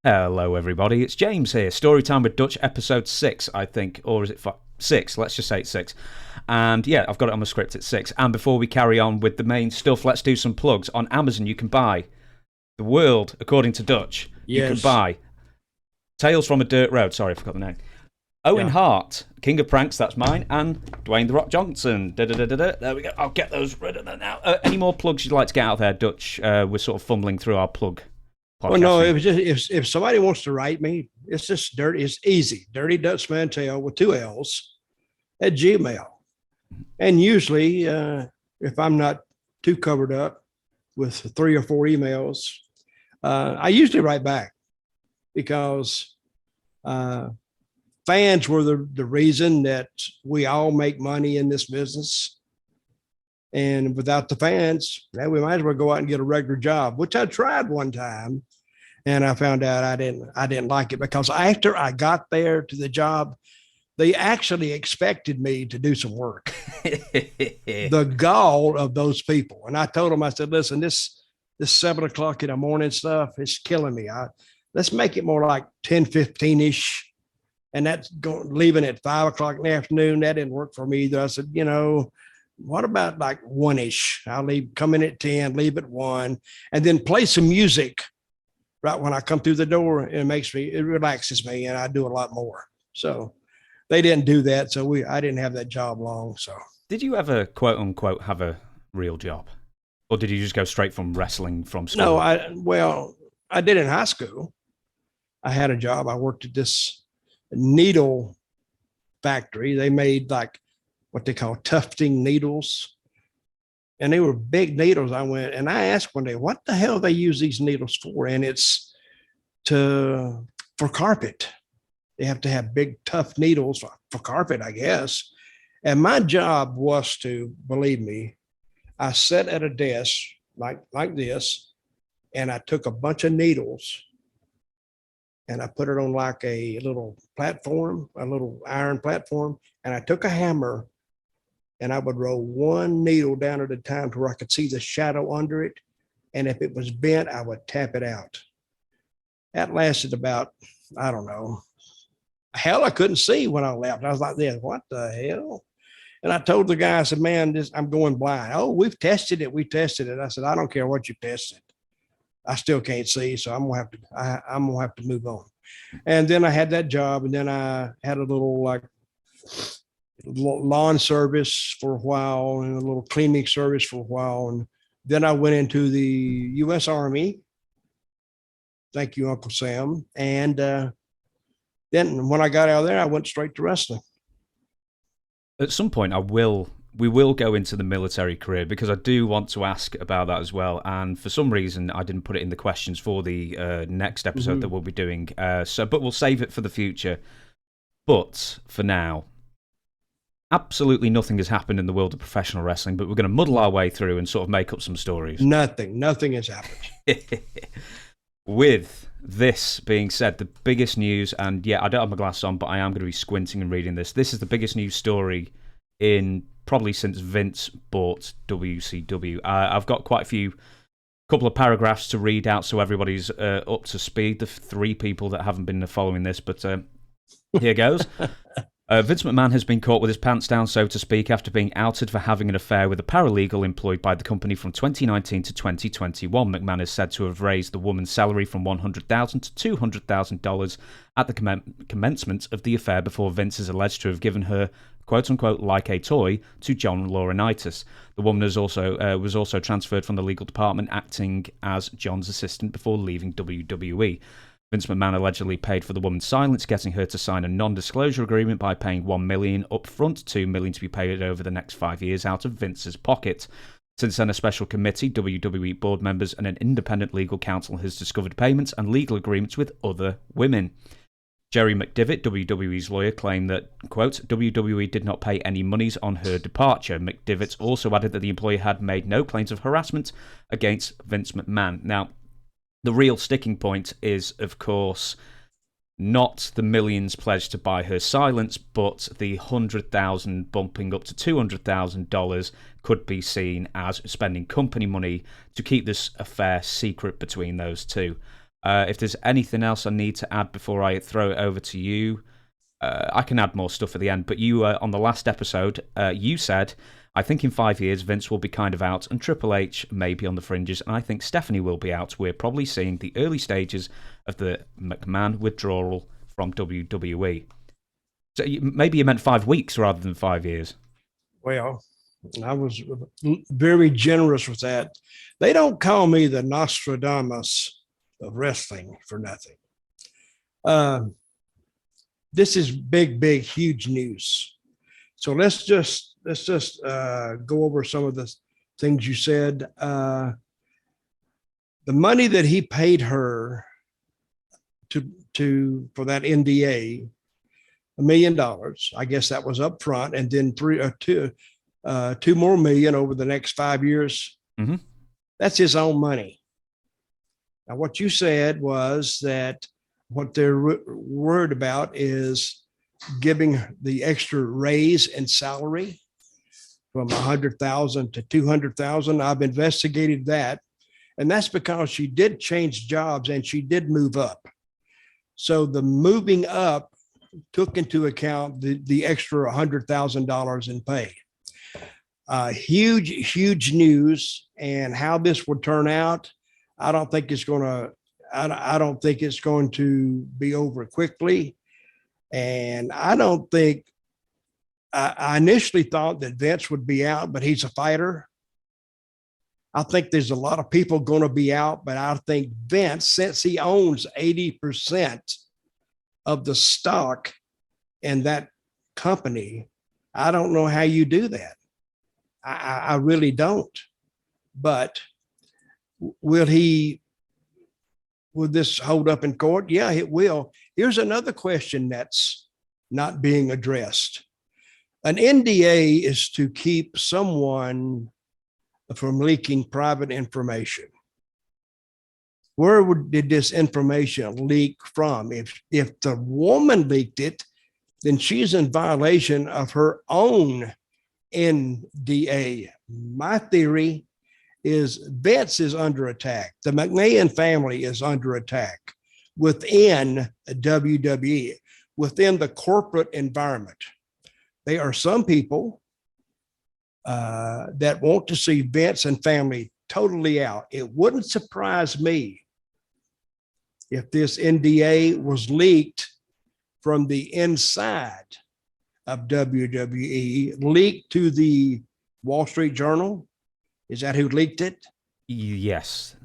Hello, everybody. It's James here. Storytime with Dutch, episode 6, I think. Or is it 6? Let's just say it's 6. And yeah, I've got it on my script at 6. And before we carry on with the main stuff, let's do some plugs. On Amazon, you can buy The World According to Dutch. Yes. You can buy Tales from a Dirt Road. Sorry, I forgot the name. Owen Hart, King of Pranks, that's mine. And Dwayne The Rock Johnson. There we go. I'll get those rid of them now. Any more plugs you'd like to get out there, Dutch? We're sort of fumbling through our plug. Well, no, it was just if somebody wants to write me, it's just dirty. It's easy. Dirty Dutch Mantell with 2 L's at Gmail. And usually, if I'm not too covered up with 3 or 4 emails, I usually write back because fans were the reason that we all make money in this business. And without the fans, we might as well go out and get a regular job, which I tried one time. And I found out I didn't like it because after I got there to the job, they actually expected me to do some work. The gall of those people. And I told them, I said, listen, this 7 o'clock in the morning stuff is killing me. Let's make it more like 10:15-ish. And that's leaving at 5 o'clock in the afternoon. That didn't work for me either. I said, what about like 1-ish? I'll come in at 10, leave at 1, and then play some music right when I come through the door. It relaxes me, and I do a lot more. So they didn't do that. So I didn't have that job long. So did you ever, quote unquote, have a real job? Or did you just go straight from wrestling from school? No, I did in high school. I had a job. I worked at this needle factory. They made like what they call tufting needles. And they were big needles. I went and I asked one day, what the hell they use these needles for? And it's for carpet. They have to have big, tough needles for carpet, I guess. And my job was to, believe me, I sat at a desk like this, and I took a bunch of needles and I put it on like a little platform, a little iron platform. And I took a hammer and I would roll one needle down at a time to where I could see the shadow under it. And if it was bent, I would tap it out. That lasted about, I don't know. Hell, I couldn't see when I left. I was like this, what the hell? And I told the guy, I said, man, I'm going blind. Oh, we've tested it. I said, I don't care what you tested. I still can't see, so I'm gonna have to move on. And then I had that job, and then I had a little like lawn service for a while and a little cleaning service for a while. And then I went into the U.S. Army. Thank you, Uncle Sam. And then when I got out of there, I went straight to wrestling. At some point, we will go into the military career because I do want to ask about that as well. And for some reason, I didn't put it in the questions for the next episode that we'll be doing. But we'll save it for the future. But for now, absolutely nothing has happened in the world of professional wrestling, but we're going to muddle our way through and sort of make up some stories. Nothing has happened. With this being said, the biggest news, and yeah, I don't have my glasses on, but I am going to be squinting and reading this. This is the biggest news story in probably since Vince bought WCW. I've got quite a couple of paragraphs to read out so everybody's up to speed, the 3 people that haven't been following this, but here goes. Vince McMahon has been caught with his pants down, so to speak, after being outed for having an affair with a paralegal employed by the company from 2019 to 2021. McMahon is said to have raised the woman's salary from $100,000 to $200,000 at the commencement of the affair before Vince is alleged to have given her, quote-unquote, like a toy to John Laurinaitis. The woman was also transferred from the legal department, acting as John's assistant before leaving WWE. Vince McMahon allegedly paid for the woman's silence, getting her to sign a non-disclosure agreement by paying $1 million up front, $2 million to be paid over the next 5 years out of Vince's pocket. Since then, a special committee, WWE board members, and an independent legal counsel has discovered payments and legal agreements with other women. Jerry McDevitt, WWE's lawyer, claimed that, quote, WWE did not pay any monies on her departure. McDevitt also added that the employer had made no claims of harassment against Vince McMahon. Now, the real sticking point is, of course, not the millions pledged to buy her silence, but the $100,000 bumping up to $200,000 could be seen as spending company money to keep this affair secret between those two. If there's anything else I need to add before I throw it over to you, I can add more stuff at the end. But you, on the last episode, you said, I think in 5 years, Vince will be kind of out and Triple H may be on the fringes, and I think Stephanie will be out. We're probably seeing the early stages of the McMahon withdrawal from WWE. So maybe you meant 5 weeks rather than 5 years. Well, I was very generous with that. They don't call me the Nostradamus of wrestling for nothing. This is big, huge news. So let's just go over some of the things you said. The money that he paid her for that NDA, $1 million. I guess that was up front, and then two more million over the next 5 years. Mm-hmm. That's his own money. Now, what you said was that what they're worried about is giving the extra raise in salary from 100,000 to 200,000. I've investigated that, and that's because she did change jobs and she did move up. So the moving up took into account the extra $100,000 in pay. Huge news, and how this would turn out, I don't think it's going to be over quickly. And I don't think, I initially thought that Vince would be out, but he's a fighter. I think there's a lot of people going to be out, but I think Vince, since he owns 80% of the stock in that company, I don't know how you do that. I really don't. But will this hold up in court? Yeah, it will. Here's another question that's not being addressed. An NDA is to keep someone from leaking private information. Where did this information leak from? If the woman leaked it, then she's in violation of her own NDA. My theory is Vince is under attack. The McMahon family is under attack within WWE, within the corporate environment. There are some people that want to see Vince and family totally out. It wouldn't surprise me if this NDA was leaked from the inside of WWE, leaked to the Wall Street Journal. Is that who leaked it? Yes.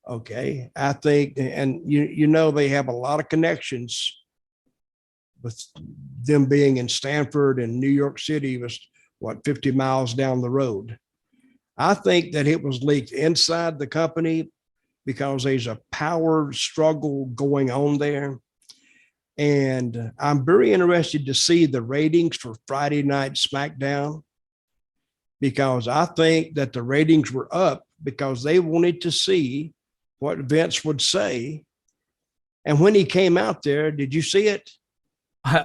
Okay. I think, and you know, they have a lot of connections with them being in Stanford, and New York City was 50 miles down the road. I think that it was leaked inside the company because there's a power struggle going on there. And I'm very interested to see the ratings for Friday night SmackDown, because I think that the ratings were up because they wanted to see what Vince would say. And when he came out there, did you see it?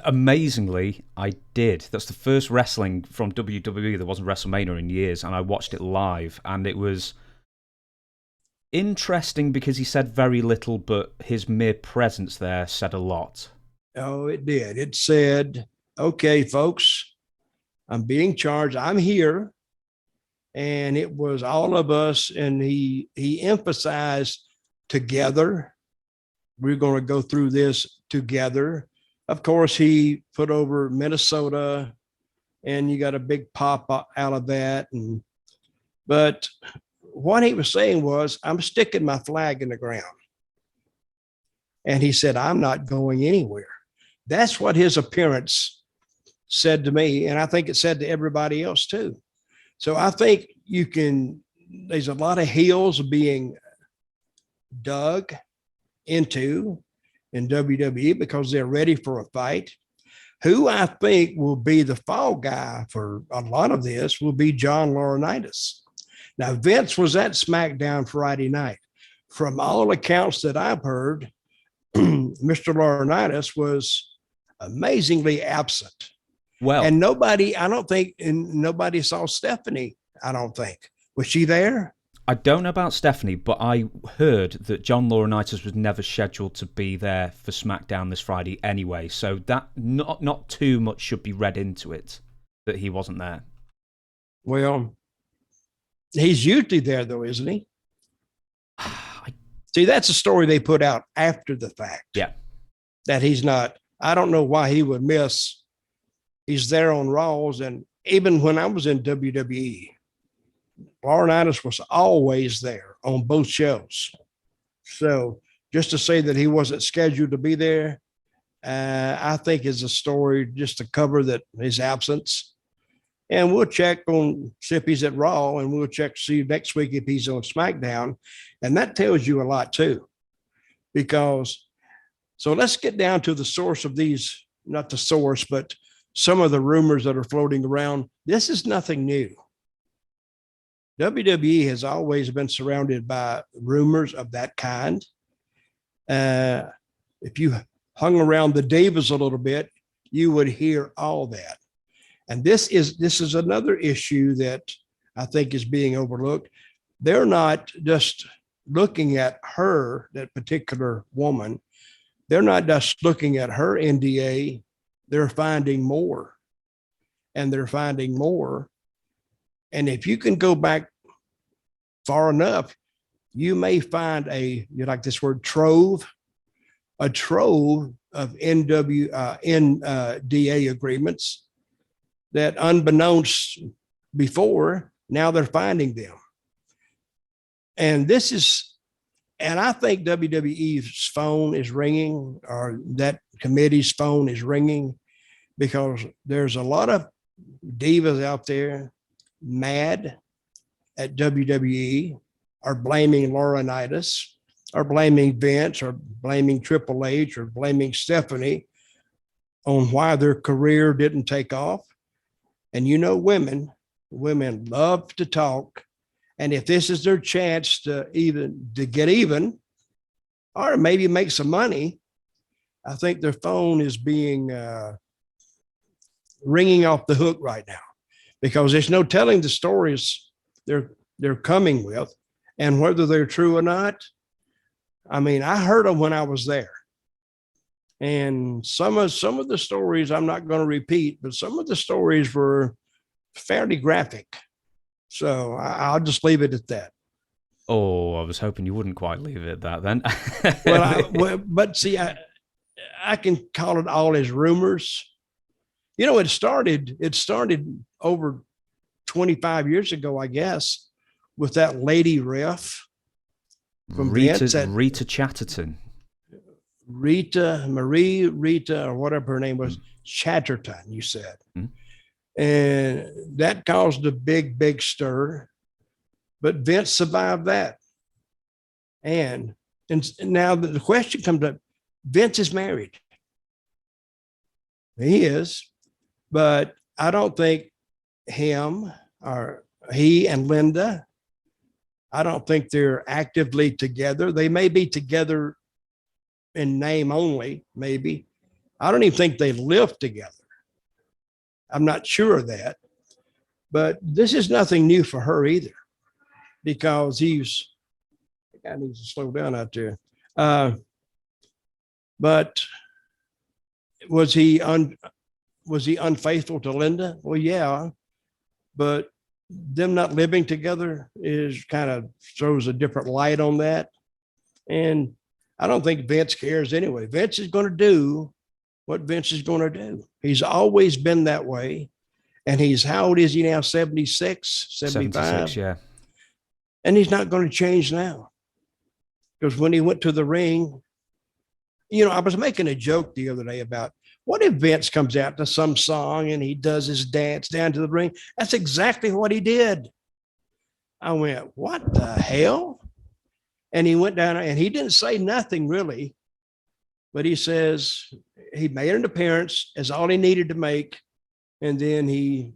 Amazingly, I did. That's the first wrestling from WWE that wasn't WrestleMania in years, and I watched it live, and it was interesting because he said very little, but his mere presence there said a lot. Oh, it did. It said, okay, folks, I'm being charged. I'm here. And it was all of us. And he emphasized together. We're going to go through this together. Of course, he put over Minnesota, and you got a big pop out of that. But what he was saying was, I'm sticking my flag in the ground. And he said, I'm not going anywhere. That's what his appearance said to me. And I think it said to everybody else too. So I think there's a lot of heels being dug into in WWE because they're ready for a fight. Who I think will be the fall guy for a lot of this will be John Laurinaitis. Now, Vince was at SmackDown Friday night. From all accounts that I've heard, Mr. Laurinaitis was amazingly absent. Well, and nobody saw Stephanie, I don't think. Was she there? I don't know about Stephanie, but I heard that John Laurinaitis was never scheduled to be there for SmackDown this Friday anyway, so that not too much should be read into it that he wasn't there. Well, he's usually there, though, isn't he? See, that's a story they put out after the fact. Yeah. That he's not. I don't know why he would miss. He's there on Raws. And even when I was in WWE, Laurinaitis was always there on both shows. So just to say that he wasn't scheduled to be there, I think is a story just to cover that his absence. And we'll check on see if he's at Raw, and we'll check to see next week if he's on SmackDown. And that tells you a lot too, because so let's get down to the source of these, not the source, but some of the rumors that are floating around. This is nothing new. WWE has always been surrounded by rumors of that kind. If you hung around the Divas a little bit, you would hear all that. And this is another issue that I think is being overlooked. They're not just looking at her, that particular woman. They're not just looking at her NDA. They're finding more. And they're finding more. And if you can go back far enough, you may find you like this word, trove, a trove of NDA agreements that unbeknownst before, now they're finding them. And I think WWE's phone is ringing, or that committee's phone is ringing, because there's a lot of divas out there mad at WWE, are blaming Laurinaitis, are blaming Vince, or blaming Triple H, or blaming Stephanie on why their career didn't take off. And women love to talk. And if this is their chance to get even, or maybe make some money, I think their phone is being ringing off the hook right now, because there's no telling the stories they're coming with and whether they're true or not. I mean, I heard them when I was there. And some of the stories I'm not going to repeat, but some of the stories were fairly graphic. So I'll just leave it at that. Oh, I was hoping you wouldn't quite leave it at that then. But see, I can call it all as rumors. It started over 25 years ago, I guess, with that lady ref from Rita Chatterton. Rita, or whatever her name was, Chatterton, you said. Mm-hmm. And that caused a big stir. But Vince survived that. And now the question comes up, Vince is married. He is, but I don't think he and Linda, I don't think they're actively together. They may be together in name only, maybe. I don't even think they live together. I'm not sure of that. But this is nothing new for her either, because I need to slow down out there. But was he unfaithful to Linda? Well, yeah, but them not living together is kind of throws a different light on that. And I don't think Vince cares anyway. Vince is going to do what Vince is going to do. He's always been that way. And how old is he now? 76, 75? 76, yeah. And he's not going to change now. Because when he went to the ring, I was making a joke the other day about, what if Vince comes out to some song and he does his dance down to the ring? That's exactly what he did. I went, what the hell? And he went down and he didn't say nothing really, but he says he made an appearance as all he needed to make. And then he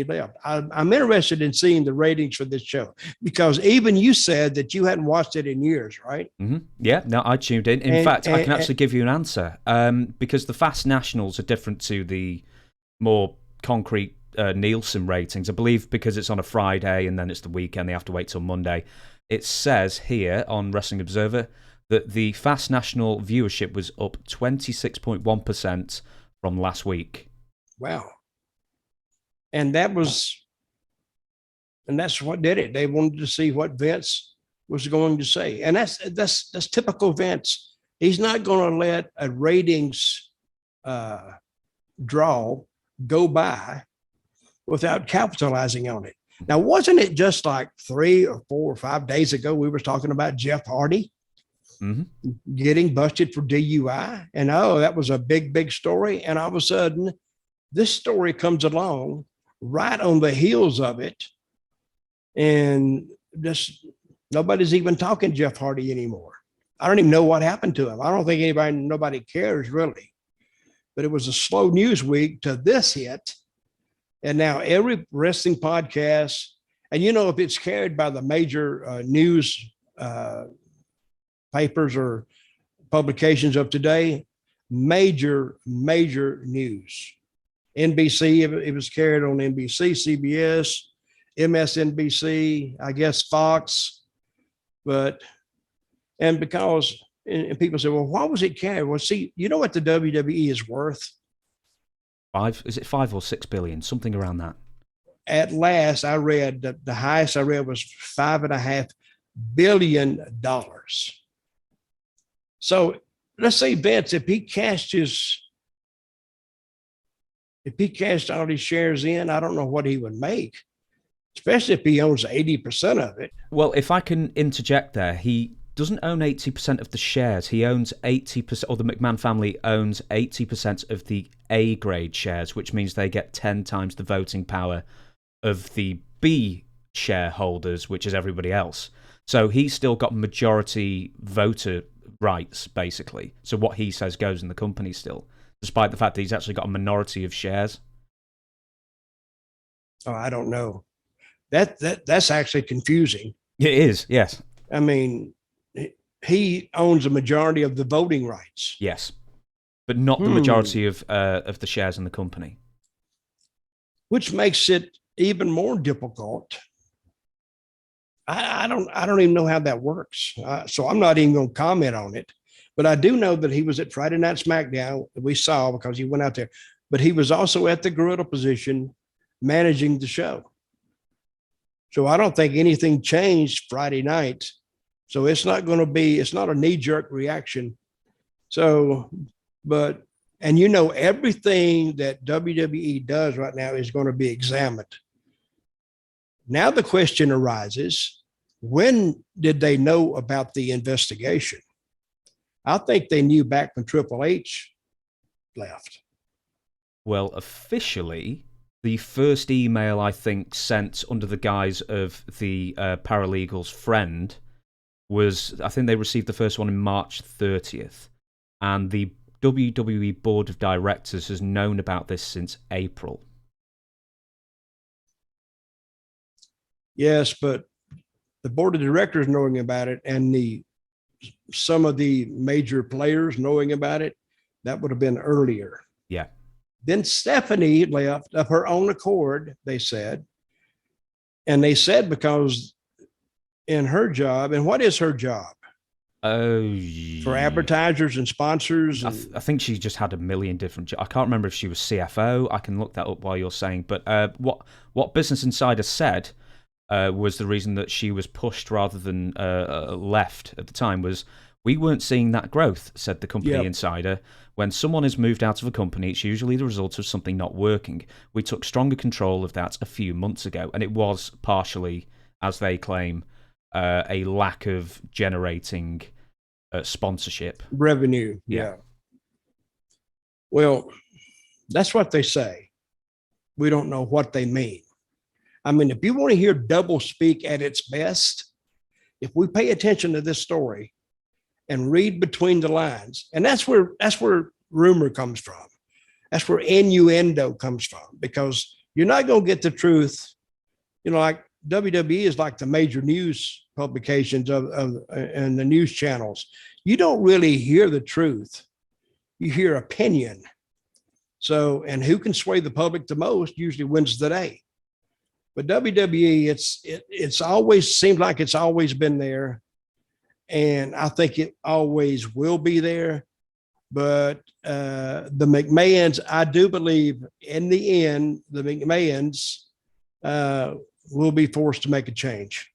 left. I'm interested in seeing the ratings for this show, because even you said that you hadn't watched it in years, right? Mm-hmm. Yeah, no, I tuned in. In fact, I can actually give you an answer, because the Fast Nationals are different to the more concrete Nielsen ratings. I believe because it's on a Friday and then it's the weekend, they have to wait till Monday. It says here on Wrestling Observer that the Fast national viewership was up 26.1% from last week. Wow. And that's what did it. They wanted to see what Vince was going to say. And that's typical Vince. He's not going to let a ratings draw go by without capitalizing on it. Now, wasn't it just like 3 or 4 or 5 days ago, we were talking about Jeff Hardy getting busted for DUI? And that was a big, big story. And all of a sudden, this story comes along right on the heels of it. And just nobody's even talking Jeff Hardy anymore. I don't even know what happened to him. I don't think nobody cares really. But it was a slow news week to this hit. And now every wrestling podcast, and if it's carried by the major news papers or publications of today, major news. NBC, it was carried on NBC, CBS, MSNBC, I guess Fox, and people say, well, why was it carried? Well, see, you know what the WWE is worth? Is it 5 or 6 billion? Something around that. At last, I read the highest I read was $5.5 billion. So let's say Vince, if he cashed all these shares in, I don't know what he would make, especially if he owns 80% of it. Well, if I can interject there, he doesn't own 80% of the shares. He owns 80%, or the McMahon family owns 80% of the A grade shares, which means they get 10 times the voting power of the B shareholders, which is everybody else. So he's still got majority voter rights, basically. So what he says goes in the company still, despite the fact that he's actually got a minority of shares. Oh, I don't know. That's actually confusing. It is, yes. I mean, he owns a majority of the voting rights. Yes, but not the majority of the shares in the company, which makes it even more difficult. I don't even know how that works, so I'm not even going to comment on it. But I do know that he was at Friday Night SmackDown that we saw because he went out there. But he was also at the gorilla position, managing the show. So I don't think anything changed Friday night. So it's not a knee-jerk reaction. So, everything that WWE does right now is going to be examined. Now the question arises, when did they know about the investigation? I think they knew back when Triple H left. Well, officially, the first email, I think, sent under the guise of the paralegal's friend was, I think they received the first one in March 30th. And the WWE Board of Directors has known about this since April. Yes, but the Board of Directors knowing about it and some of the major players knowing about it, that would have been earlier. Yeah. Then Stephanie left of her own accord, they said. And they said because in her job, and what is her job? For advertisers and sponsors? I think she just had a million different jobs. I can't remember if she was CFO. I can look that up while you're saying. But what Business Insider said was the reason that she was pushed rather than left at the time was, we weren't seeing that growth, said the company insider. When someone is moved out of a company, it's usually the result of something not working. We took stronger control of that a few months ago, and it was partially, as they claim, a lack of generating sponsorship. Revenue, yeah. Well, that's what they say. We don't know what they mean. I mean, if you want to hear double speak at its best, if we pay attention to this story and read between the lines, and that's where rumor comes from. That's where innuendo comes from, because you're not going to get the truth. Like WWE is like the major news publications and the news channels. You don't really hear the truth. You hear opinion. So, and who can sway the public the most usually wins the day. But WWE, it's always seemed like it's always been there, and I think it always will be there. But the McMahons, I do believe, in the end, the McMahons will be forced to make a change.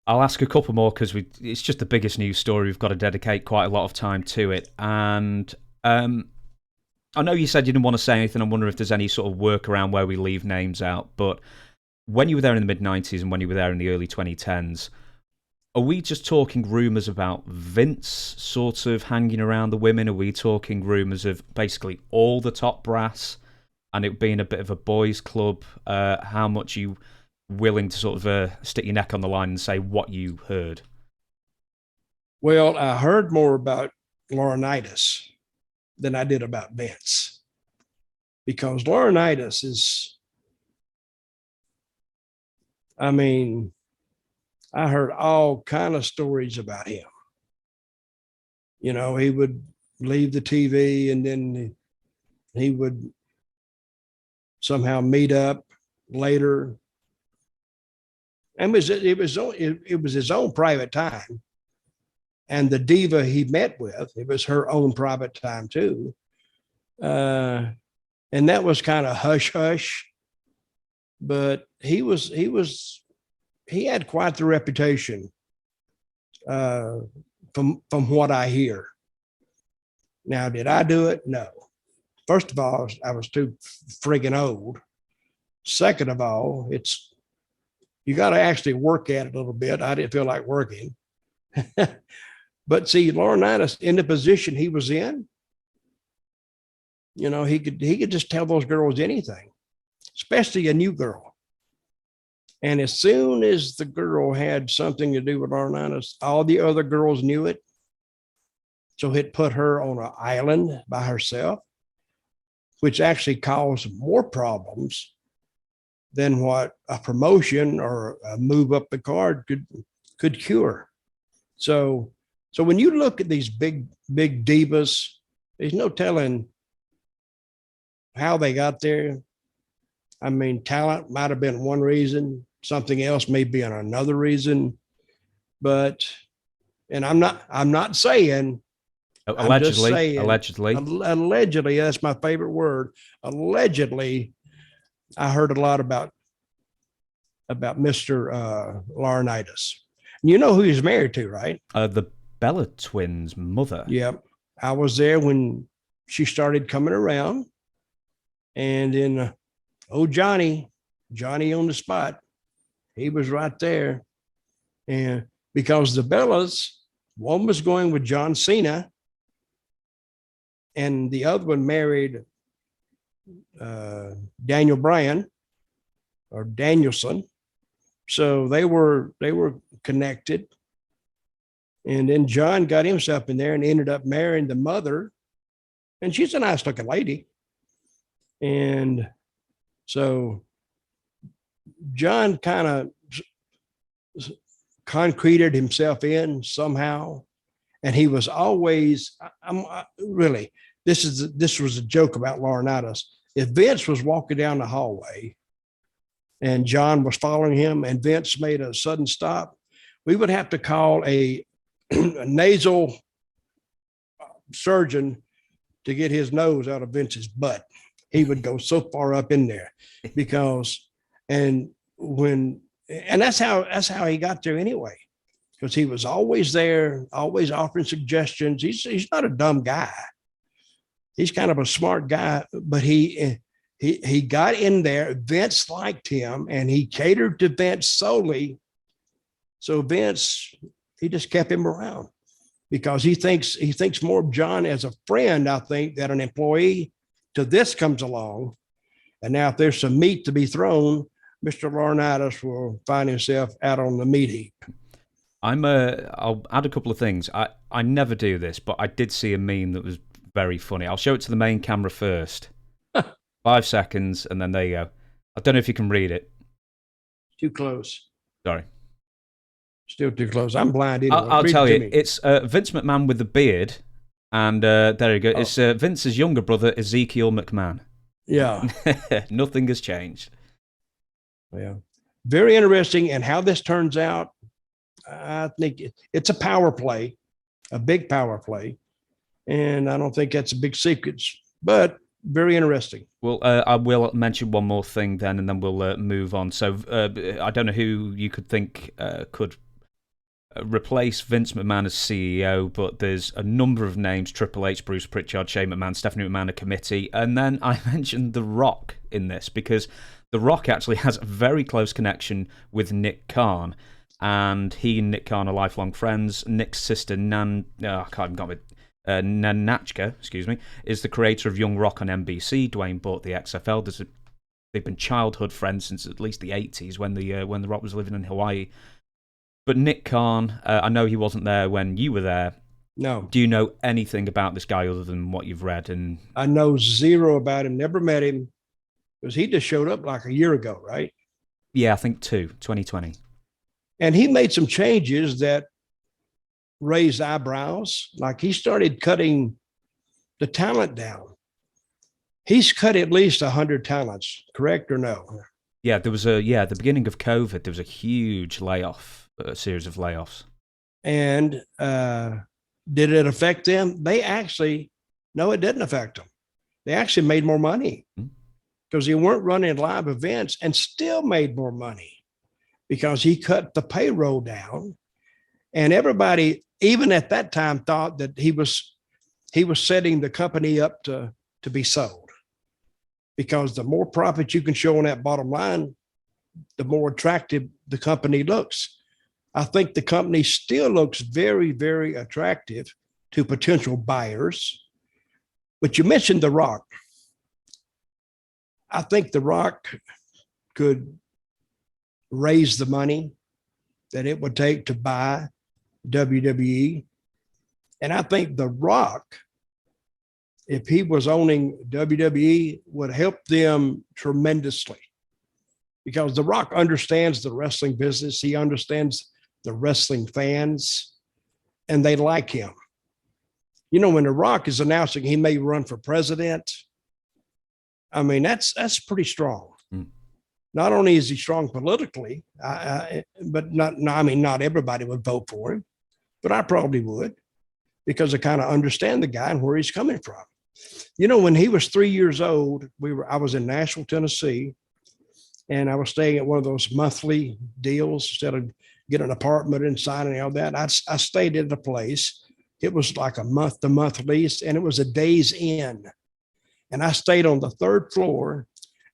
I'll ask a couple more because it's just the biggest news story. We've got to dedicate quite a lot of time to it. And I know you said you didn't want to say anything. I wonder if there's any sort of workaround where we leave names out. But when you were there in the mid-90s and when you were there in the early 2010s, are we just talking rumours about Vince sort of hanging around the women? Are we talking rumours of basically all the top brass and it being a bit of a boys' club? How much you willing to sort of stick your neck on the line and say what you heard? Well, I heard more about Laurinaitis than I did about Vince, because Laurinaitis is, I mean, I heard all kind of stories about him. You know, he would leave the TV and then he would somehow meet up later. And it was his own private time. And the diva he met with, it was her own private time too. And that was kind of hush hush. But he had quite the reputation from what I hear. Now, did I do it? No. First of all, I was too friggin' old. Second of all, you got to actually work at it a little bit. I didn't feel like working. But see, Laurinaitis, in the position he was in, you know, he could just tell those girls anything, especially a new girl. And as soon as the girl had something to do with Laurinaitis, all the other girls knew it. So it put her on an island by herself, which actually caused more problems than what a promotion or a move up the card could cure. So when you look at these big divas, there's no telling how they got there. I mean, talent might have been one reason, something else may be another reason, but, and I'm not saying, allegedly, allegedly, that's my favorite word. Allegedly, I heard a lot about Mr. Laurinaitis. You know who he's married to, right? The Bella twins' mother. Yep. I was there when she started coming around. And then, Johnny on the spot, he was right there. And because the Bellas, one was going with John Cena, and the other one married Daniel Bryan or Danielson. So they were connected. And then John got himself in there and ended up marrying the mother. And she's a nice looking lady. And so John kind of concreted himself in somehow. And he was always, this was a joke about Laurinaitis. If Vince was walking down the hallway and John was following him and Vince made a sudden stop, we would have to call a nasal surgeon to get his nose out of Vince's butt. He would go so far up in there and that's how he got there anyway, because he was always there, always offering suggestions. He's not a dumb guy. He's kind of a smart guy, but he got in there. Vince liked him and he catered to Vince solely. So Vince, he just kept him around because he thinks more of John as a friend, I think, than an employee till this comes along. And now if there's some meat to be thrown, Mr. Laurinaitis will find himself out on the meat heap. I'll add a couple of things. I never do this, but I did see a meme that was very funny. I'll show it to the main camera first. 5 seconds, and then there you go. I don't know if you can read it. Too close. Sorry. Still too close. I'm blind. Anyway. I'll tell you. It's Vince McMahon with the beard, And there you go. It's Vince's younger brother, Ezekiel McMahon. Yeah. Nothing has changed. Yeah. Very interesting. And how this turns out, I think it's a power play, a big power play. And I don't think that's a big secret, but very interesting. Well, I will mention one more thing then, and then we'll move on. So I don't know who you could think could replace Vince McMahon as CEO, but there's a number of names: Triple H, Bruce Pritchard, Shane McMahon, Stephanie McMahon, a committee. And then I mentioned The Rock in this because The Rock actually has a very close connection with Nick Khan. And he and Nick Khan are lifelong friends. Nick's sister, Nanachka, is the creator of Young Rock on NBC. Dwayne bought the XFL. They've been childhood friends since at least the 80s when the Rock was living in Hawaii. But Nick Khan, I know he wasn't there when you were there. No. Do you know anything about this guy other than what you've read? And I know zero about him. Never met him because he just showed up like a year ago, right? Yeah, I think 2020. And he made some changes that raised eyebrows. Like he started cutting the talent down. He's cut at least 100 talents, correct or no? Yeah, there was at the beginning of COVID, there was a huge series of layoffs. And did it affect them? No, it didn't affect them. They actually made more money because they weren't running live events and still made more money because he cut the payroll down. And everybody, even at that time, thought that he was setting the company up to be sold, because the more profit you can show on that bottom line, the more attractive the company looks. I think the company still looks very, very attractive to potential buyers. But you mentioned The Rock. I think The Rock could raise the money that it would take to buy WWE. And I think The Rock, if he was owning WWE, would help them tremendously, because The Rock understands the wrestling business. He understands the wrestling fans, and they like him. You know, when The Rock is announcing he may run for president, I mean, that's pretty strong. Not only is he strong politically, but not everybody would vote for him, but I probably would, because I kind of understand the guy and where he's coming from. You know, when he was 3 years old, I was in Nashville, Tennessee, and I was staying at one of those monthly deals instead of getting an apartment and signing all that. I stayed at a place. It was like a month-to-month lease, and it was a Days Inn. And I stayed on the third floor,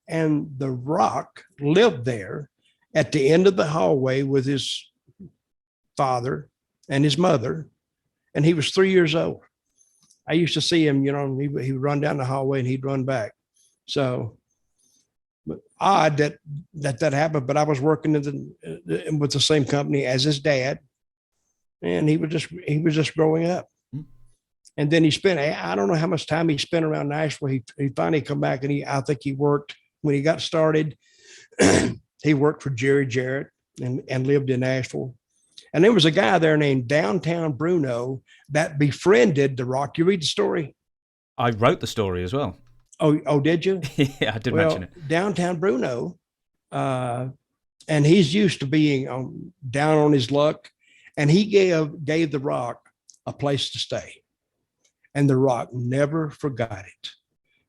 and The Rock lived there at the end of the hallway with his father and his mother, and he was 3 years old. I used to see him, you know, he would run down the hallway and he'd run back. So odd that happened, but I was working with the same company as his dad, and he was just growing up. And then I don't know how much time he spent around Nashville. He finally come back, and I think he worked when he got started. He worked for Jarrett and lived in Nashville. And there was a guy there named Downtown Bruno that befriended The Rock. You read the story? I wrote the story as well. Oh, did you? Yeah, I did mention it. Downtown Bruno, and he's used to being down on his luck, and he gave The Rock a place to stay, and The Rock never forgot it.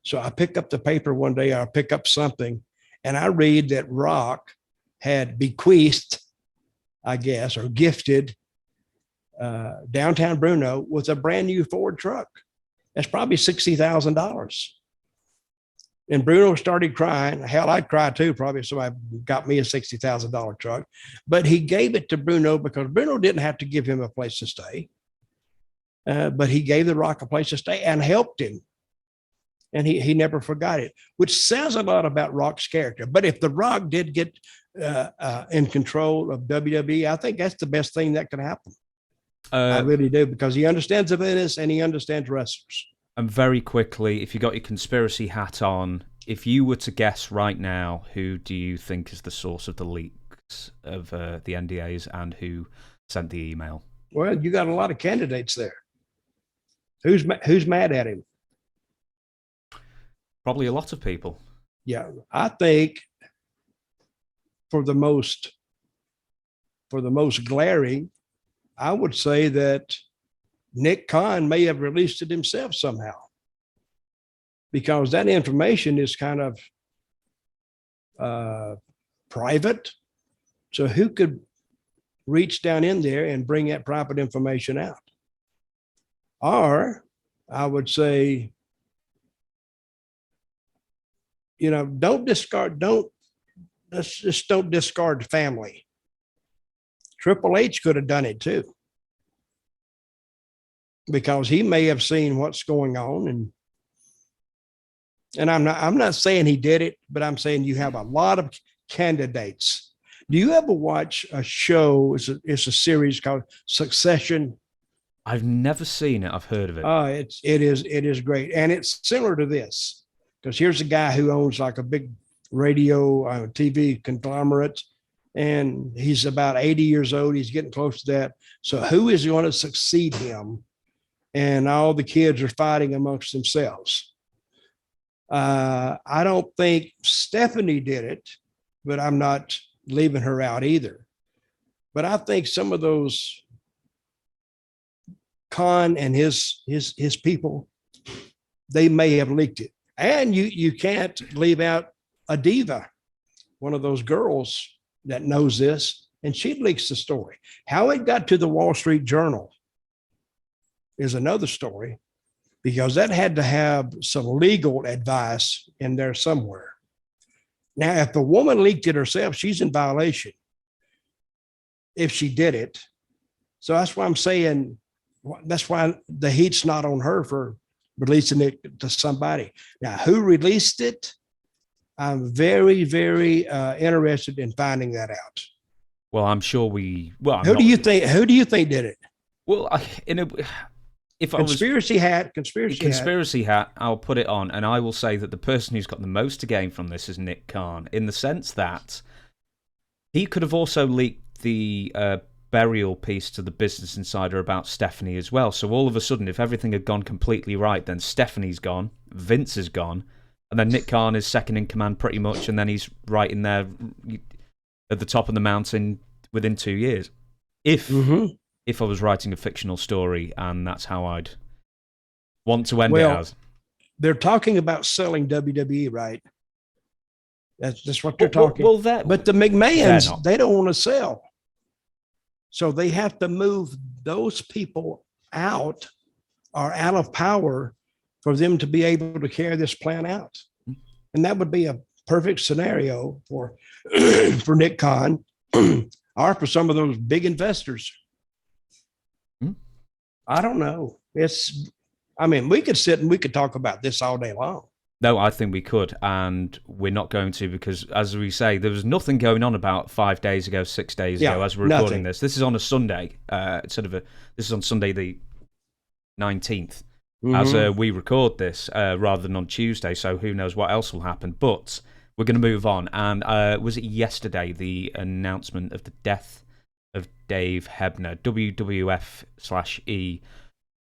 So I pick up the paper one day, I pick up something, and I read that Rock had bequeathed, I guess, or gifted Downtown Bruno with a brand new Ford truck. That's probably $60,000. And Bruno started crying. Hell, I'd cry too, probably if somebody got me a $60,000 truck. But he gave it to Bruno because Bruno didn't have to give him a place to stay. But he gave The Rock a place to stay and helped him. And he never forgot it, which says a lot about Rock's character. But if The Rock did get in control of WWE, I think that's the best thing that could happen. I really do, because he understands the business and he understands wrestlers. And very quickly, if you got your conspiracy hat on, if you were to guess right now, who do you think is the source of the leaks of the NDAs and who sent the email? Well, you got a lot of candidates there. Who's mad at him? Probably a lot of people. Yeah, I think for the most glaring, I would say that Nick Khan may have released it himself somehow, because that information is kind of private. So who could reach down in there and bring that private information out? Or I would say, don't discard family. Triple H could have done it too, because he may have seen what's going on, and I'm not saying he did it, but I'm saying you have a lot of candidates. Do you ever watch a show? It's a series called Succession. I've never seen it. I've heard of it. It is great, and it's similar to this, because here's a guy who owns like a big radio TV conglomerate, and he's about 80 years old. He's getting close to that. So who is going to succeed him? And all the kids are fighting amongst themselves. I don't think Stephanie did it, but I'm not leaving her out either. But I think some of those Khan and his people, they may have leaked it. And you can't leave out a diva, one of those girls that knows this, and she leaks the story. How it got to the Wall Street Journal is another story, because that had to have some legal advice in there somewhere. Now, if the woman leaked it herself, she's in violation if she did it. So that's why I'm saying, that's why the heat's not on her for releasing it to somebody. Now, who released it? I'm very, very interested in finding that out. Well, I'm sure we. Well, who do you think did it? Well, if conspiracy hat, I'll put it on, and I will say that the person who's got the most to gain from this is Nick Khan, in the sense that he could have also leaked the burial piece to the Business Insider about Stephanie as well. So all of a sudden, if everything had gone completely right, then Stephanie's gone, Vince is gone, and then Nick Khan is second in command pretty much, and then he's right in there at the top of the mountain within 2 years. If I was writing a fictional story, and that's how I'd want to end it as. They're talking about selling WWE, right? That's what they're talking. But the McMahons, they don't want to sell. So they have to move those people out or out of power for them to be able to carry this plan out. And that would be a perfect scenario for Nick Khan or for some of those big investors. I don't know. We could sit and we could talk about this all day long. No, I think we could, and we're not going to, because, as we say, there was nothing going on about 5 days ago, 6 days ago, as we're recording this. This is on a Sunday, this is on Sunday the 19th, as we record this, rather than on Tuesday, so who knows what else will happen. But we're going to move on, and was it yesterday, the announcement of the death of Dave Hebner, WWF/E,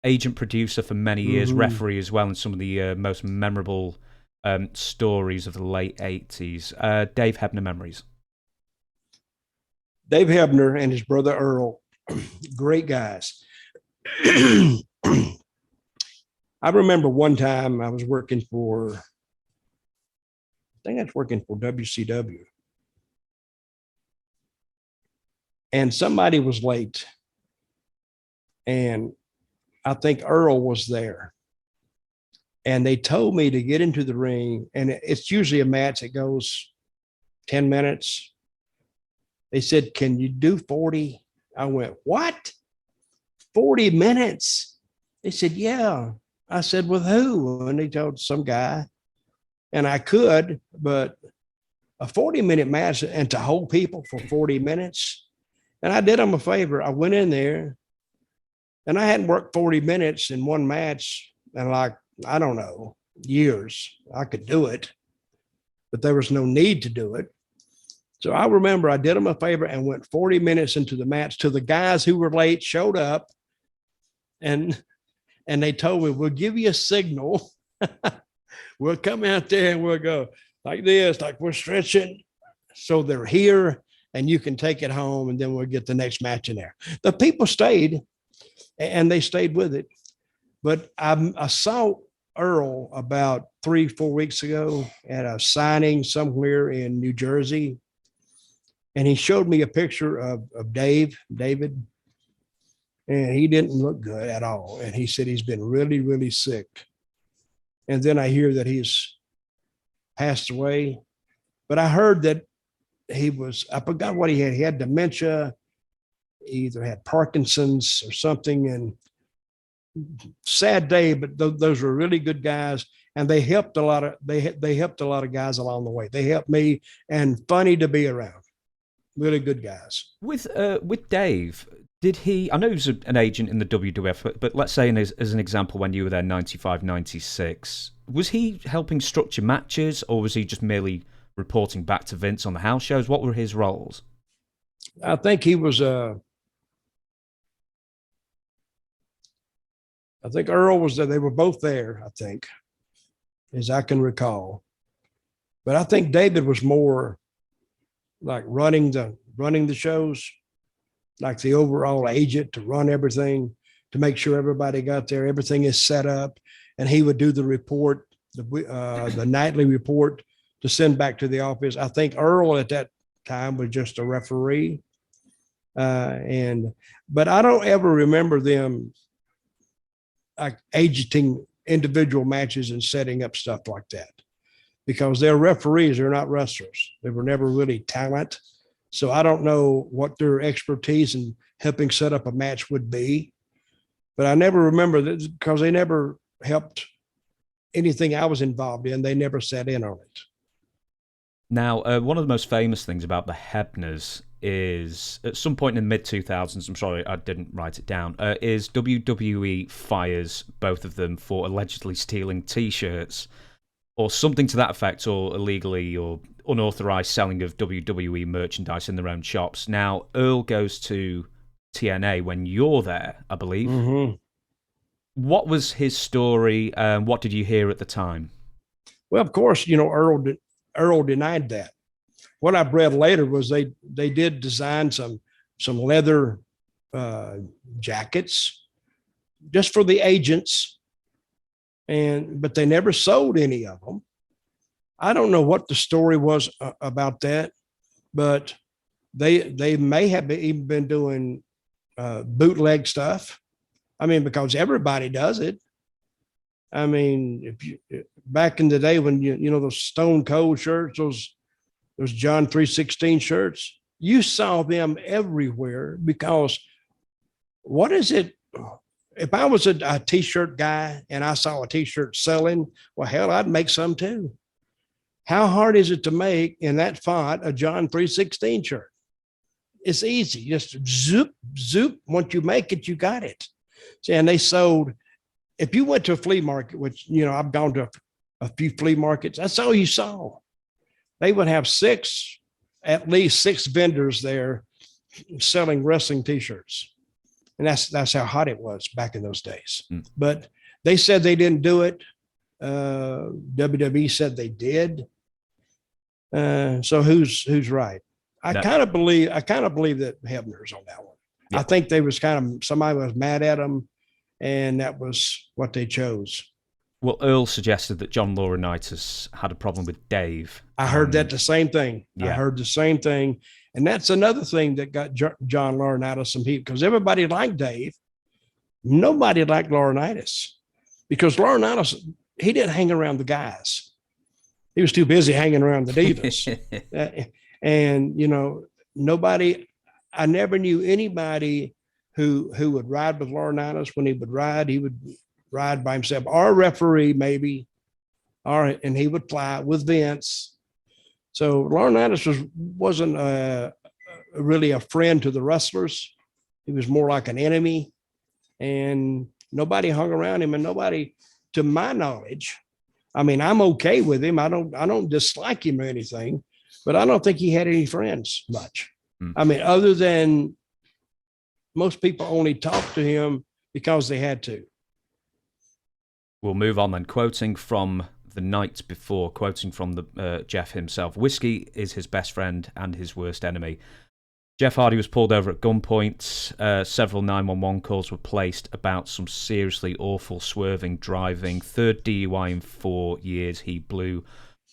agent producer for many years, referee as well, and some of the most memorable stories of the late 80s. Dave Hebner memories. Dave Hebner and his brother Earl, great guys. I remember one time I was working for WCW. And somebody was late. And I think Earl was there. And they told me to get into the ring. And it's usually a match that goes 10 minutes. They said, "Can you do 40?" I went, "What? 40 minutes?" They said, "Yeah." I said, "With who?" And they told some guy. And I could, but a 40-minute match and to hold people for 40 minutes. And I did them a favor. I went in there. And I hadn't worked 40 minutes in one match in I don't know, years. I could do it, but there was no need to do it. So I remember I did them a favor and went 40 minutes into the match till the guys who were late showed up. And and they told me, we'll give you a signal. We'll come out there and we'll go like this, like we're stretching. So they're here and you can take it home, and then we'll get the next match in there. The people stayed, and they stayed with it. But I saw Earl about 3-4 weeks ago at a signing somewhere in New Jersey. And he showed me a picture of David, and he didn't look good at all. And he said he's been really, really sick. And then I hear that he's passed away. But I heard that I forgot what he had. He had dementia. He either had Parkinson's or something. And sad day, but those were really good guys. And they helped a lot of guys along the way. They helped me, and funny to be around. Really good guys. With Dave, did he, I know he was an agent in the WWF, but let's say as an example, when you were there 95, 96, was he helping structure matches, or was he just merely reporting back to Vince on the house shows? What were his roles? I think he was I think Earl was there. They were both there, I think, as I can recall. But I think David was more like running the shows, like the overall agent to run everything, to make sure everybody got there, everything is set up, and he would do the report, the nightly report to send back to the office. I think Earl at that time was just a referee, but I don't ever remember them like agenting individual matches and setting up stuff like that, because they're referees, they're not wrestlers. They were never really talent. So I don't know what their expertise in helping set up a match would be, but I never remember that, because they never helped anything I was involved in. They never sat in on it. Now, one of the most famous things about the Hebners is, at some point in the mid-2000s, I'm sorry, I didn't write it down, is WWE fires both of them for allegedly stealing T-shirts or something to that effect, or illegally or unauthorized selling of WWE merchandise in their own shops. Now, Earl goes to TNA when you're there, I believe. Mm-hmm. What was his story? What did you hear at the time? Well, of course, Earl denied that. What I've read later was they did design some leather jackets just for the agents, but they never sold any of them. I don't know what the story was about that, but they may have even been doing bootleg stuff. I mean, because everybody does it. I mean, back in the day when you know those Stone Cold shirts, those John 3:16 shirts, you saw them everywhere, because what is it? If I was a T-shirt guy and I saw a T-shirt selling, well, hell, I'd make some too. How hard is it to make in that font a John 3:16 shirt? It's easy. Just zoop, zoop. Once you make it, you got it. See, and they sold. If you went to a flea market, which, I've gone to a few flea markets, that's all you saw. They would have at least six vendors there selling wrestling T-shirts. And that's how hot it was back in those days. Mm. But they said they didn't do it. WWE said they did. So who's right? I kind of believe that Hebner's on that one. Yeah. I think they was somebody was mad at them, and that was what they chose. Well, Earl suggested that John Laurinaitis had a problem with Dave. I heard the same thing. Yeah. I heard the same thing. And that's another thing that got John Laurinaitis some heat, because everybody liked Dave. Nobody liked Laurinaitis, because Laurinaitis, he didn't hang around the guys. He was too busy hanging around the divas. And, I never knew anybody who would ride with Laurinaitis. When he would ride by himself, or a referee maybe, and he would fly with Vince. So Laurinaitis wasn't really a friend to the wrestlers. He was more like an enemy, and nobody hung around him, and nobody, to my knowledge, I mean, I'm okay with him. I don't dislike him or anything, but I don't think he had any friends much. I mean, other than most people only talked to him because they had to. We'll move on then. Quoting from the night before, quoting from the Jeff himself, "Whiskey is his best friend and his worst enemy." Jeff Hardy was pulled over at gunpoint. Several 911 calls were placed about some seriously awful swerving driving. Third DUI in 4 years. He blew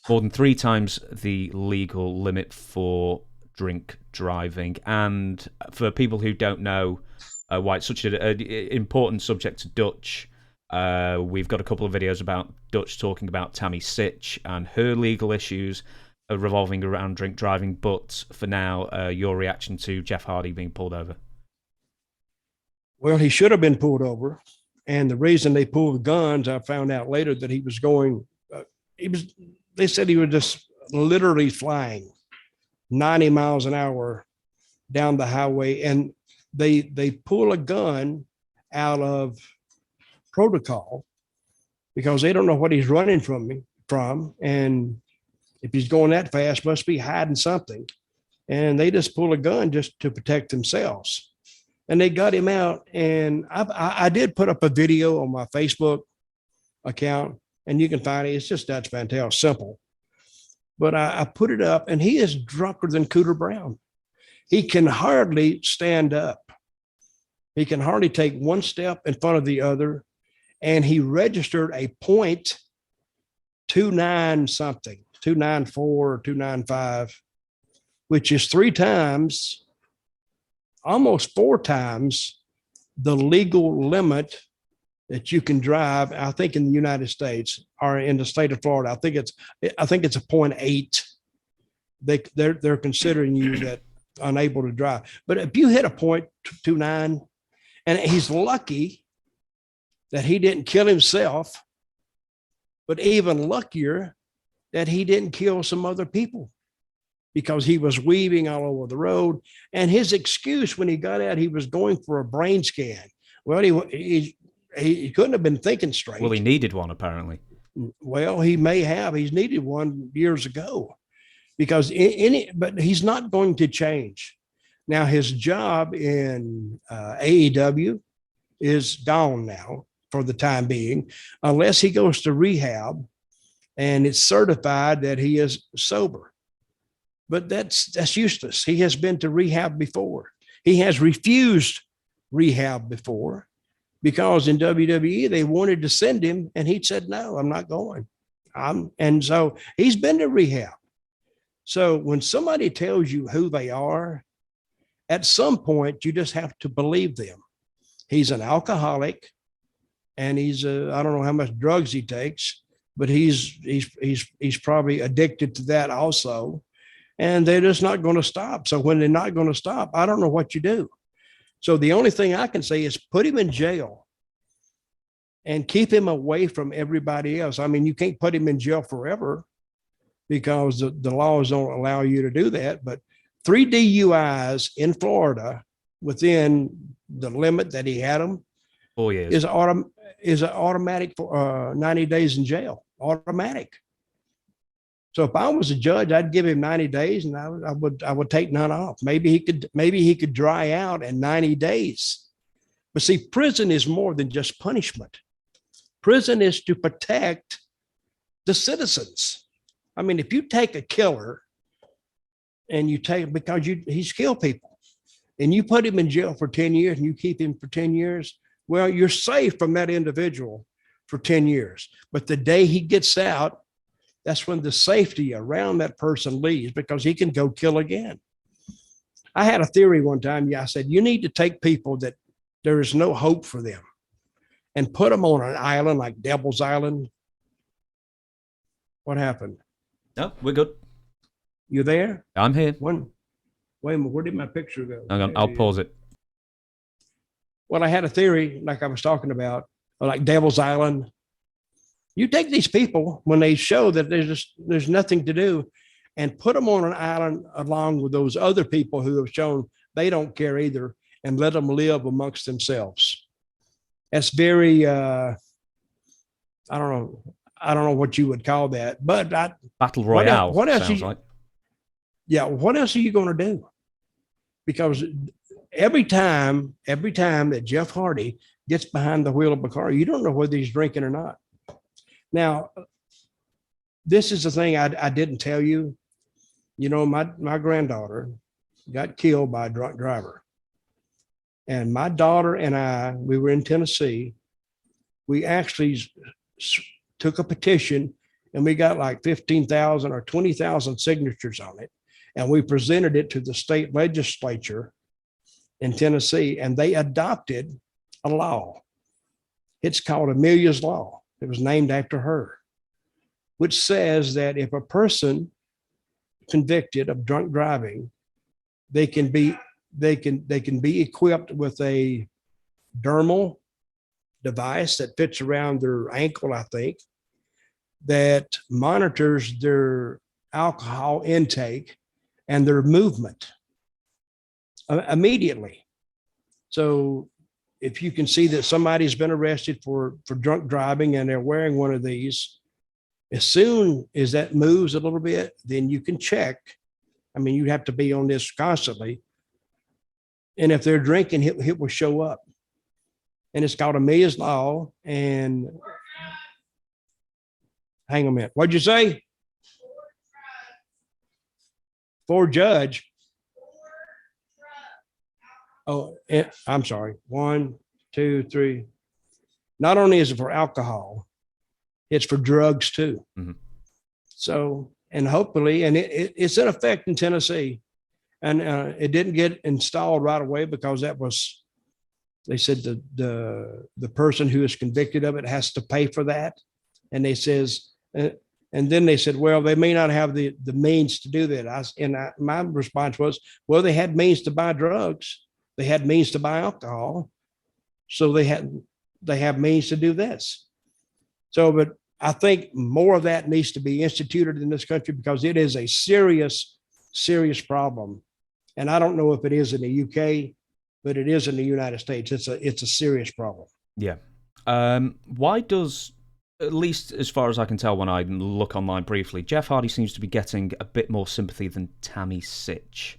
more than 3 times the legal limit for drink driving. And for people who don't know why it's such an important subject to Dutch, we've got a couple of videos about Dutch talking about Tammy Sitch and her legal issues revolving around drink driving. But for now, your reaction to Jeff Hardy being pulled over? Well, he should have been pulled over. And the reason they pulled the guns, I found out later that he was going, they said he was just literally flying 90 miles an hour down the highway. And they pull a gun out of protocol because they don't know what he's running from. And if he's going that fast, must be hiding something. And they just pull a gun just to protect themselves. And they got him out. And I did put up a video on my Facebook account, and you can find it. It's just Dutch Mantell, simple. But I put it up, and he is drunker than Cooter Brown. He can hardly stand up. He can hardly take one step in front of the other. And he registered a .29 something. 294, 295, which is 3 times, almost 4 times the legal limit that you can drive, I think, in the United States or in the state of Florida. I think it's a .8. They're considering you that unable to drive. But if you hit a .29, and he's lucky that he didn't kill himself, but even luckier that he didn't kill some other people because he was weaving all over the road. And his excuse when he got out, he was going for a brain scan. Well, he couldn't have been thinking straight. Well, he needed one, apparently. Well, he may have. He's needed one years ago because but he's not going to change. Now, his job in AEW is gone now for the time being, unless he goes to rehab and it's certified that he is sober. But that's useless. He has been to rehab before. He has refused rehab before because in WWE, they wanted to send him and he said, no, I'm not going. And so he's been to rehab. So when somebody tells you who they are, at some point, you just have to believe them. He's an alcoholic and I don't know how much drugs he takes, but he's probably addicted to that also. And they're just not going to stop. So when they're not going to stop, I don't know what you do. So the only thing I can say is put him in jail and keep him away from everybody else. I mean, you can't put him in jail forever because the laws don't allow you to do that. But 3 DUIs in Florida within the limit that he had them 4 years is an automatic 90 days in jail, automatic. So if I was a judge, I'd give him 90 days and I would take none off. Maybe he could dry out in 90 days. But see, prison is more than just punishment. Prison is to protect the citizens. I mean, if you take a killer and you take because he's killed people and you put him in jail for 10 years and you keep him for 10 years, well, you're safe from that individual for 10 years. But the day he gets out, that's when the safety around that person leaves because he can go kill again. I had a theory one time. I said, you need to take people that there is no hope for them and put them on an island like Devil's Island. What happened? No, we're good. You there? I'm here. Wait a minute, where did my picture go? Hang on, I'll pause it. Well, I had a theory like I was talking about, like Devil's Island. You take these people when they show that there's nothing to do and put them on an island along with those other people who have shown they don't care either and let them live amongst themselves. That's very, I don't know what you would call that, but Battle Royale. What else sounds like. Yeah. What else are you going to do? Because every time that Jeff Hardy gets behind the wheel of a car, you don't know whether he's drinking or not. Now, this is the thing I didn't tell you. You know, my granddaughter got killed by a drunk driver. And my daughter and I, we were in Tennessee. We actually took a petition and we got like 15,000 or 20,000 signatures on it. And we presented it to the state legislature in Tennessee, and they adopted a law. It's called Amelia's Law. It was named after her, which says that if a person convicted of drunk driving, they can be equipped with a dermal device that fits around their ankle, I think, that monitors their alcohol intake and their movement immediately. So if you can see that somebody's been arrested for drunk driving and they're wearing one of these, as soon as that moves a little bit, then you can check. I mean, you have to be on this constantly. And if they're drinking, it will show up. And it's called Amelia's Law. And hang on a minute. What'd you say? For judge. Oh, I'm sorry. 1, 2, 3. Not only is it for alcohol, it's for drugs too. Mm-hmm. So, and hopefully, and it's in effect in Tennessee. And it didn't get installed right away because that was, they said the person who is convicted of it has to pay for that. And they says, and then they said, well, they may not have the means to do that. My response was, well, they had means to buy drugs. They had means to buy alcohol. So they have means to do this. So, but I think more of that needs to be instituted in this country because it is a serious, serious problem. And I don't know if it is in the UK, but it is in the United States. It's a serious problem. Yeah. Why does, at least as far as I can tell when I look online briefly, Jeff Hardy seems to be getting a bit more sympathy than Tammy Sitch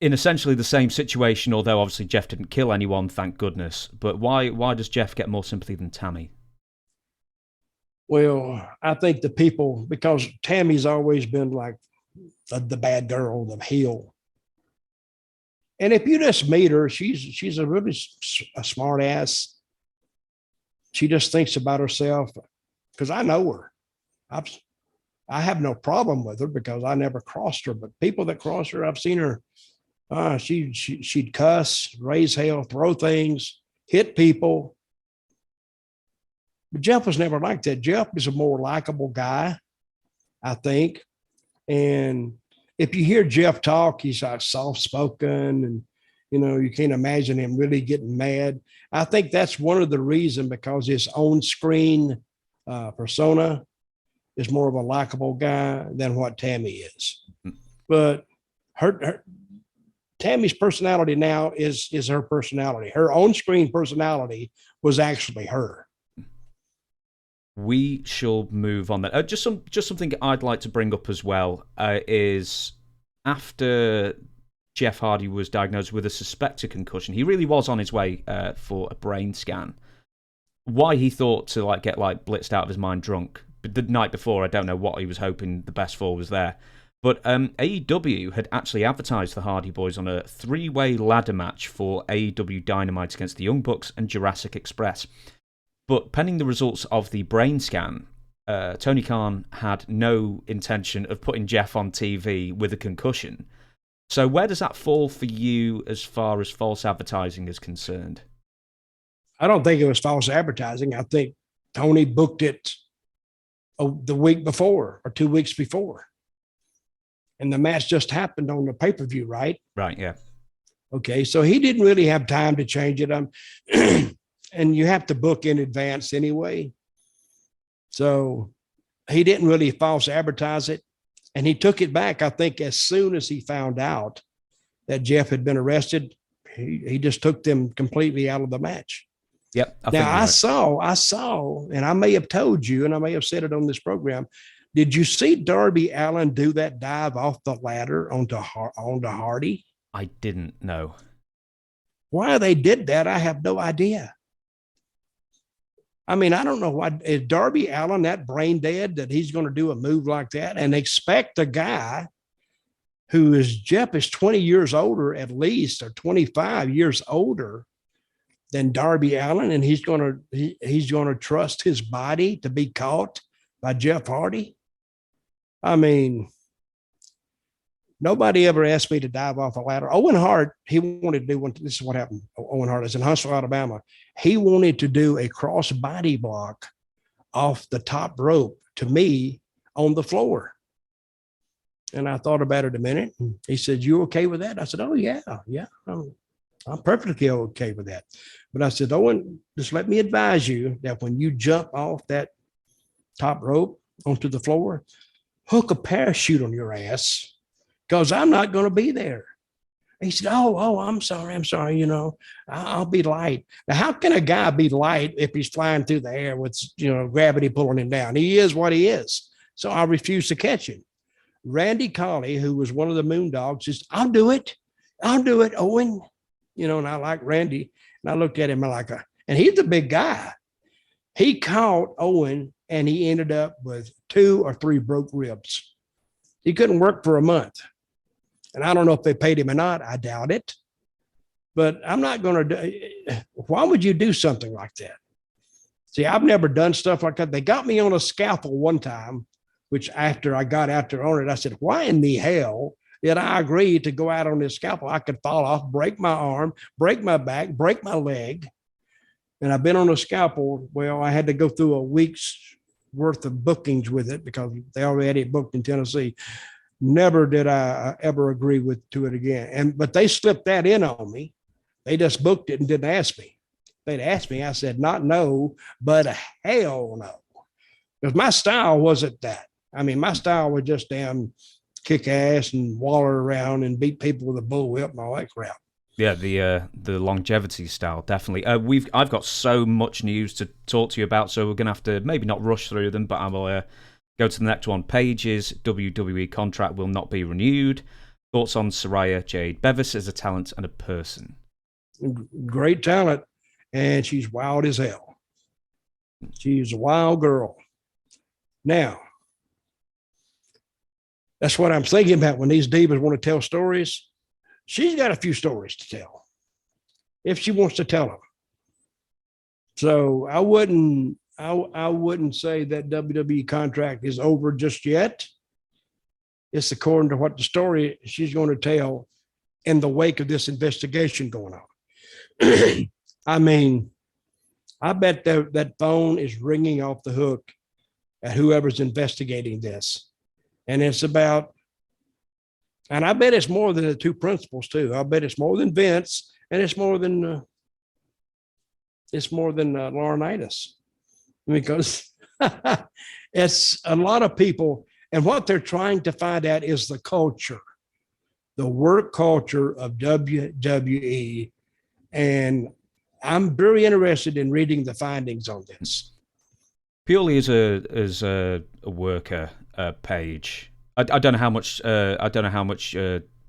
in essentially the same situation, although obviously Jeff didn't kill anyone, thank goodness. But why does Jeff get more sympathy than Tammy? Well, I think the people, because Tammy's always been like the bad girl, the heel. And if you just meet her, she's a really a smart ass. She just thinks about herself because I know her. I have no problem with her because I never crossed her, but people that cross her, I've seen her. She'd cuss, raise hell, throw things, hit people. But Jeff was never like that. Jeff is a more likable guy, I think. And if you hear Jeff talk, he's like soft-spoken and, you can't imagine him really getting mad. I think that's one of the reasons because his on-screen persona is more of a likable guy than what Tammy is. But Tammy's personality now is her personality. Her on-screen personality was actually her. We shall move on then. Just something I'd like to bring up as well is after Jeff Hardy was diagnosed with a suspected concussion, he really was on his way for a brain scan. Why he thought to get blitzed out of his mind drunk, but the night before, I don't know what he was hoping the best for was there. But AEW had actually advertised the Hardy Boys on a 3-way ladder match for AEW Dynamite against the Young Bucks and Jurassic Express. But pending the results of the brain scan, Tony Khan had no intention of putting Jeff on TV with a concussion. So where does that fall for you as far as false advertising is concerned? I don't think it was false advertising. I think Tony booked it the week before or 2 weeks before. And the match just happened on the pay-per-view, right? Right, yeah. Okay, so he didn't really have time to change it. And you have to book in advance anyway. So he didn't really false advertise it. And he took it back, I think, as soon as he found out that Jeff had been arrested. He just took them completely out of the match. Yep. I saw, and I may have told you, and I may have said it on this program, did you see Darby Allin do that dive off the ladder onto Hardy? I didn't know. Why they did that, I have no idea. I mean, I don't know why is Darby Allin that brain dead that he's going to do a move like that and expect a guy who is Jeff is 20 years older at least, or 25 years older than Darby Allin, and he's going to trust his body to be caught by Jeff Hardy. I mean, nobody ever asked me to dive off a ladder. Owen Hart, he wanted to do one. This is what happened. Owen Hart is in Huntsville, Alabama. He wanted to do a cross body block off the top rope to me on the floor. And I thought about it a minute. And he said, "You okay with that?" I said, "Oh, yeah. I'm perfectly okay with that." But I said, "Owen, just let me advise you that when you jump off that top rope onto the floor, hook a parachute on your ass, because I'm not going to be there." He said, oh, I'm sorry. You know, I'll be light. Now, how can a guy be light if he's flying through the air with, you know, gravity pulling him down? He is what he is. So I refuse to catch him. Randy Colley, who was one of the Moondogs, says, I'll do it, Owen. You know, and I like Randy. And I looked at him and he's a big guy. He caught Owen and he ended up with 2 or 3 broke ribs. He couldn't work for a month. And I don't know if they paid him or not. I doubt it. But I'm not going to do. Why would you do something like that? See, I've never done stuff like that. They got me on a scaffold one time, which after I got out there on it, I said, why in the hell did I agree to go out on this scaffold? I could fall off, break my arm, break my back, break my leg. And I've been on a scaffold. Well, I had to go through a week's worth of bookings with it because they already had it booked in Tennessee. Never did I ever agree to it again. But they slipped that in on me. They just booked it and didn't ask me. They'd asked me. I said, not no, but hell no. Because my style wasn't that. I mean, my style was just damn kick ass and waller around and beat people with a bullwhip and all that crap. Yeah, the longevity style, definitely. I've got so much news to talk to you about, so we're gonna have to maybe not rush through them, but I will go to the next one. Paige's WWE contract will not be renewed. Thoughts on Saraya Jade Bevis as a talent and a person? Great talent, and she's wild as hell. She's a wild girl. Now, that's what I'm thinking about when these divas want to tell stories. She's got a few stories to tell if she wants to tell them. So I wouldn't say that WWE contract is over just yet. It's according to what the story she's going to tell in the wake of this investigation going on. I mean, I bet that phone is ringing off the hook at whoever's investigating this. And it's about, and I bet it's more than the 2 principals too. I bet it's more than Vince, and it's more than Laurinaitis, because it's a lot of people. And what they're trying to find out is the culture, the work culture of WWE. And I'm very interested in reading the findings on this. Purely as a worker, Paige, I don't know how much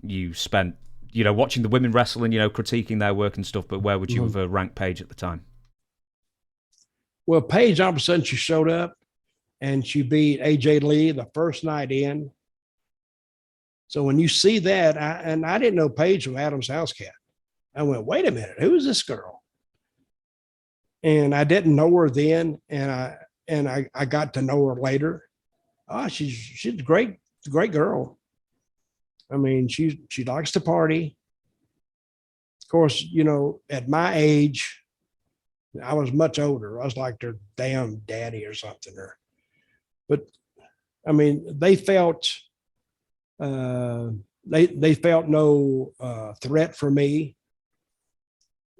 you spent, you know, watching the women wrestling, you know, critiquing their work and stuff. But where would you have ranked Paige at the time? Well, Paige, all of a sudden she showed up and she beat AJ Lee the first night in. So when you see that, I didn't know Paige from Adam's House Cat. I went, wait a minute, who is this girl? And I didn't know her then, and I got to know her later. Oh, she's a great girl. I mean, she likes to party. Of course, you know, at my age, I was much older. I was like their damn daddy or something. But I mean, they felt they felt no threat for me.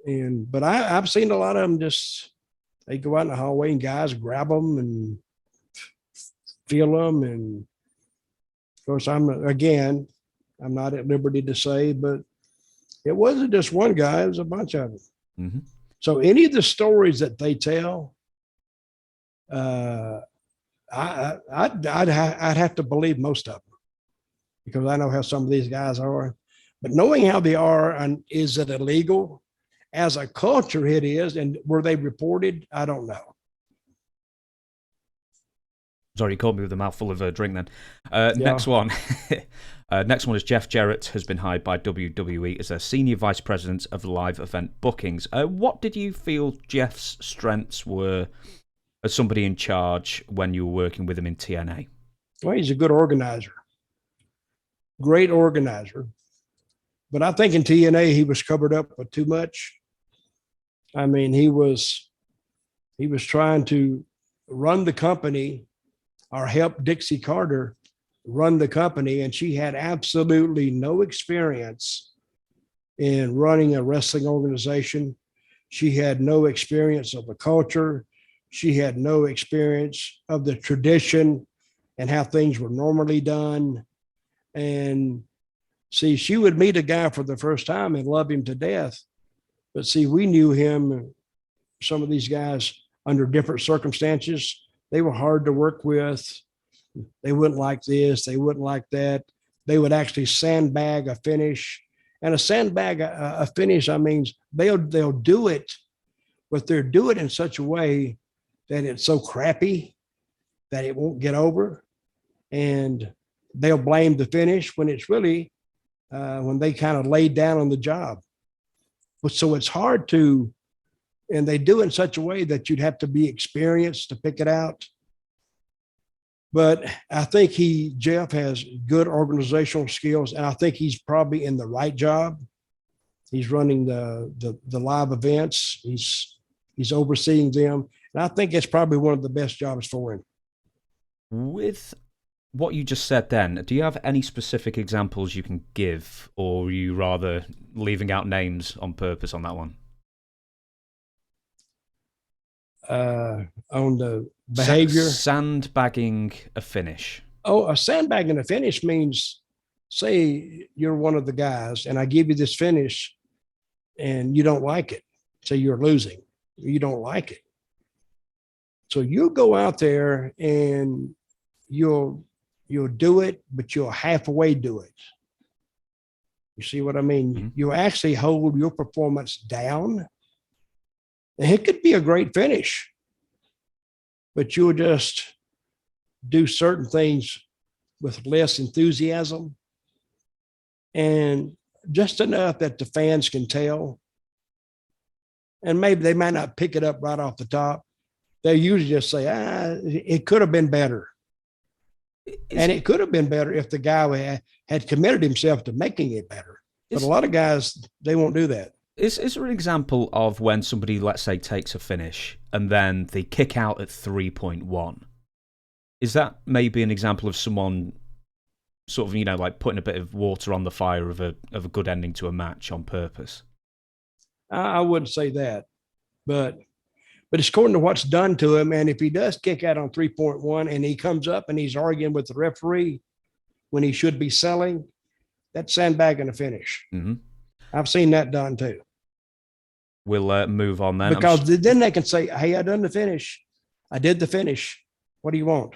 But I've seen a lot of them they go out in the hallway and guys grab them and feel them. And of course, I'm not at liberty to say, but it wasn't just one guy, it was a bunch of them. Mm-hmm. So any of the stories that they tell, I'd have to believe most of them, because I know how some of these guys are. But knowing how they are, and is it illegal? As a culture, it is. And were they reported? I don't know. Sorry, you caught me with a mouthful of a drink then. Yeah. Next one. Next one is Jeff Jarrett has been hired by WWE as their Senior Vice President of Live Event Bookings. What did you feel Jeff's strengths were as somebody in charge when you were working with him in TNA? Well, he's a good organizer. Great organizer. But I think in TNA, he was covered up with too much. I mean, he was trying to run the company or help Dixie Carter run the company, and she had absolutely no experience in running a wrestling organization. She had no experience of the culture. She had no experience of the tradition and how things were normally done. And see, she would meet a guy for the first time and love him to death. But see, we knew him, some of these guys, under different circumstances. They were hard to work with. They wouldn't like this. They wouldn't like that. They would actually sandbag a finish. And a sandbag a finish, I mean, they'll do it, but they'll do it in such a way that it's so crappy that it won't get over. And they'll blame the finish when it's really when they kind of laid down on the job. But so it's hard to, and they do it in such a way that you'd have to be experienced to pick it out. But I think Jeff has good organizational skills, and I think he's probably in the right job. He's running the live events. He's overseeing them. And I think it's probably one of the best jobs for him. With what you just said then, do you have any specific examples you can give, or are you rather leaving out names on purpose on that one? On the behavior. Sandbagging a finish. Oh, a sandbagging a finish means, say you're one of the guys and I give you this finish and you don't like it. Say you're losing. You don't like it. So you'll go out there and you'll do it, but you'll halfway do it. You see what I mean? Mm-hmm. You'll actually hold your performance down. And it could be a great finish, but you'll just do certain things with less enthusiasm and just enough that the fans can tell. And maybe they might not pick it up right off the top. They usually just say, it could have been better. And it could have been better if the guy had committed himself to making it better. But a lot of guys, they won't do that. Is there an example of when somebody, let's say, takes a finish and then they kick out at 3.1? Is that maybe an example of someone sort of, like putting a bit of water on the fire of a good ending to a match on purpose? I wouldn't say that, but it's according to what's done to him. And if he does kick out on 3.1 and he comes up and he's arguing with the referee when he should be selling, that's sandbagging a finish. Mm-hmm. I've seen that done too. We'll move on then. Because then they can say, hey, I done the finish. I did the finish. What do you want?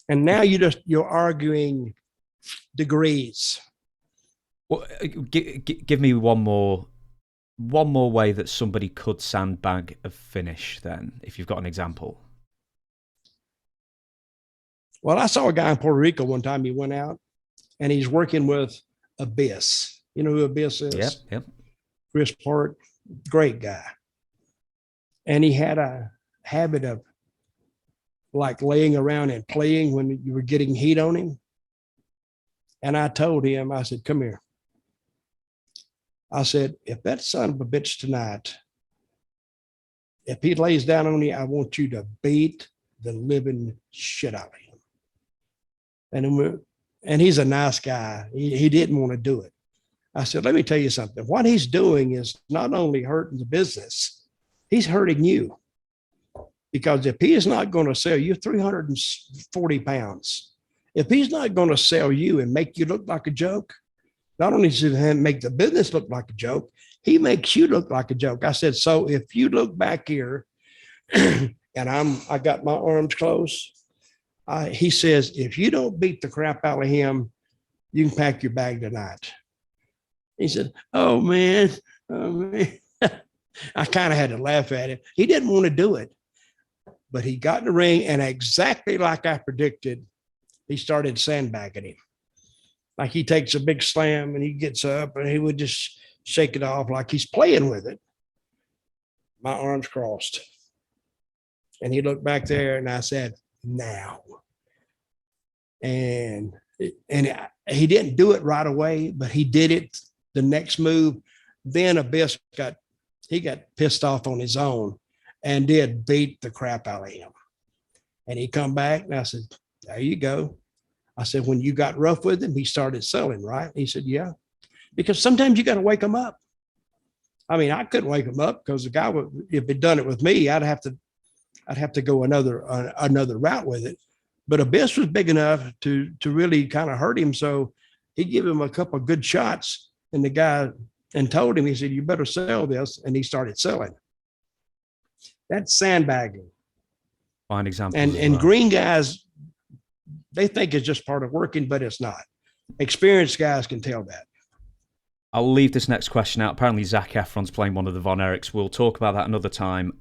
And now you're arguing degrees. Well, give me one more way that somebody could sandbag a finish then, if you've got an example. Well, I saw a guy in Puerto Rico one time. He went out and he's working with Abyss. You know who Abyss is? Yep. Chris Hart, great guy. And he had a habit of like laying around and playing when you were getting heat on him. And I told him, I said, come here. I said, if that son of a bitch tonight, if he lays down on you, I want you to beat the living shit out of him. And he's a nice guy. He didn't want to do it. I said, let me tell you something. What he's doing is not only hurting the business, he's hurting you. Because if he is not going to sell you 340 pounds, if he's not going to sell you and make you look like a joke, not only does he make the business look like a joke, he makes you look like a joke. I said, so if you look back here and I got my arms closed, he says, if you don't beat the crap out of him, you can pack your bag tonight. He said, oh man. I kind of had to laugh at it. He didn't want to do it. But he got in the ring, and exactly like I predicted, he started sandbagging him. Like he takes a big slam and he gets up and he would just shake it off like he's playing with it. My arms crossed. And he looked back there and I said, now. And he didn't do it right away, but he did it the next move. Then Abyss got pissed off on his own and did beat the crap out of him. And he come back and I said, there you go. I said, when you got rough with him, he started selling, right? He said, yeah. Because sometimes you got to wake him up. I mean, I couldn't wake him up because the guy would, if he'd done it with me, I'd have to go another route with it. But Abyss was big enough to really kind of hurt him. So he gave him a couple of good shots, and the guy and told him, he said, you better sell this. And he started selling. That's sandbagging. Fine example. And green guys, they think it's just part of working, but it's not. Experienced guys can tell that. I'll leave this next question out. Apparently, Zac Efron's playing one of the Von Erichs. We'll talk about that another time.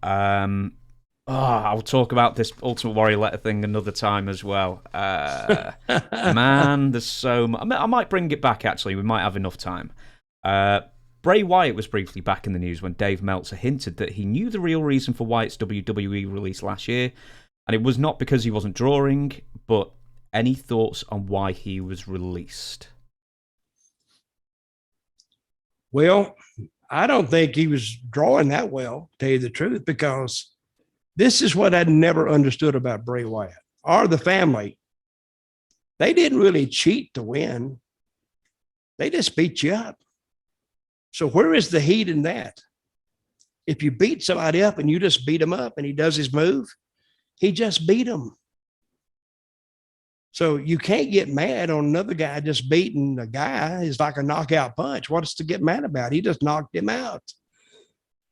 I'll talk about this Ultimate Warrior letter thing another time as well. Man, there's so much. I might bring it back, actually. We might have enough time. Bray Wyatt was briefly back in the news when Dave Meltzer hinted that he knew the real reason for Wyatt's WWE release last year, and it was not because he wasn't drawing, but any thoughts on why he was released? Well, I don't think he was drawing that well, to tell you the truth, because this is what I never understood about Bray Wyatt or the family. They didn't really cheat to win. They just beat you up. So where is the heat in that? If you beat somebody up and you just beat him up and he does his move, he just beat him. So you can't get mad on another guy just beating a guy. It's like a knockout punch. What's to get mad about? He just knocked him out.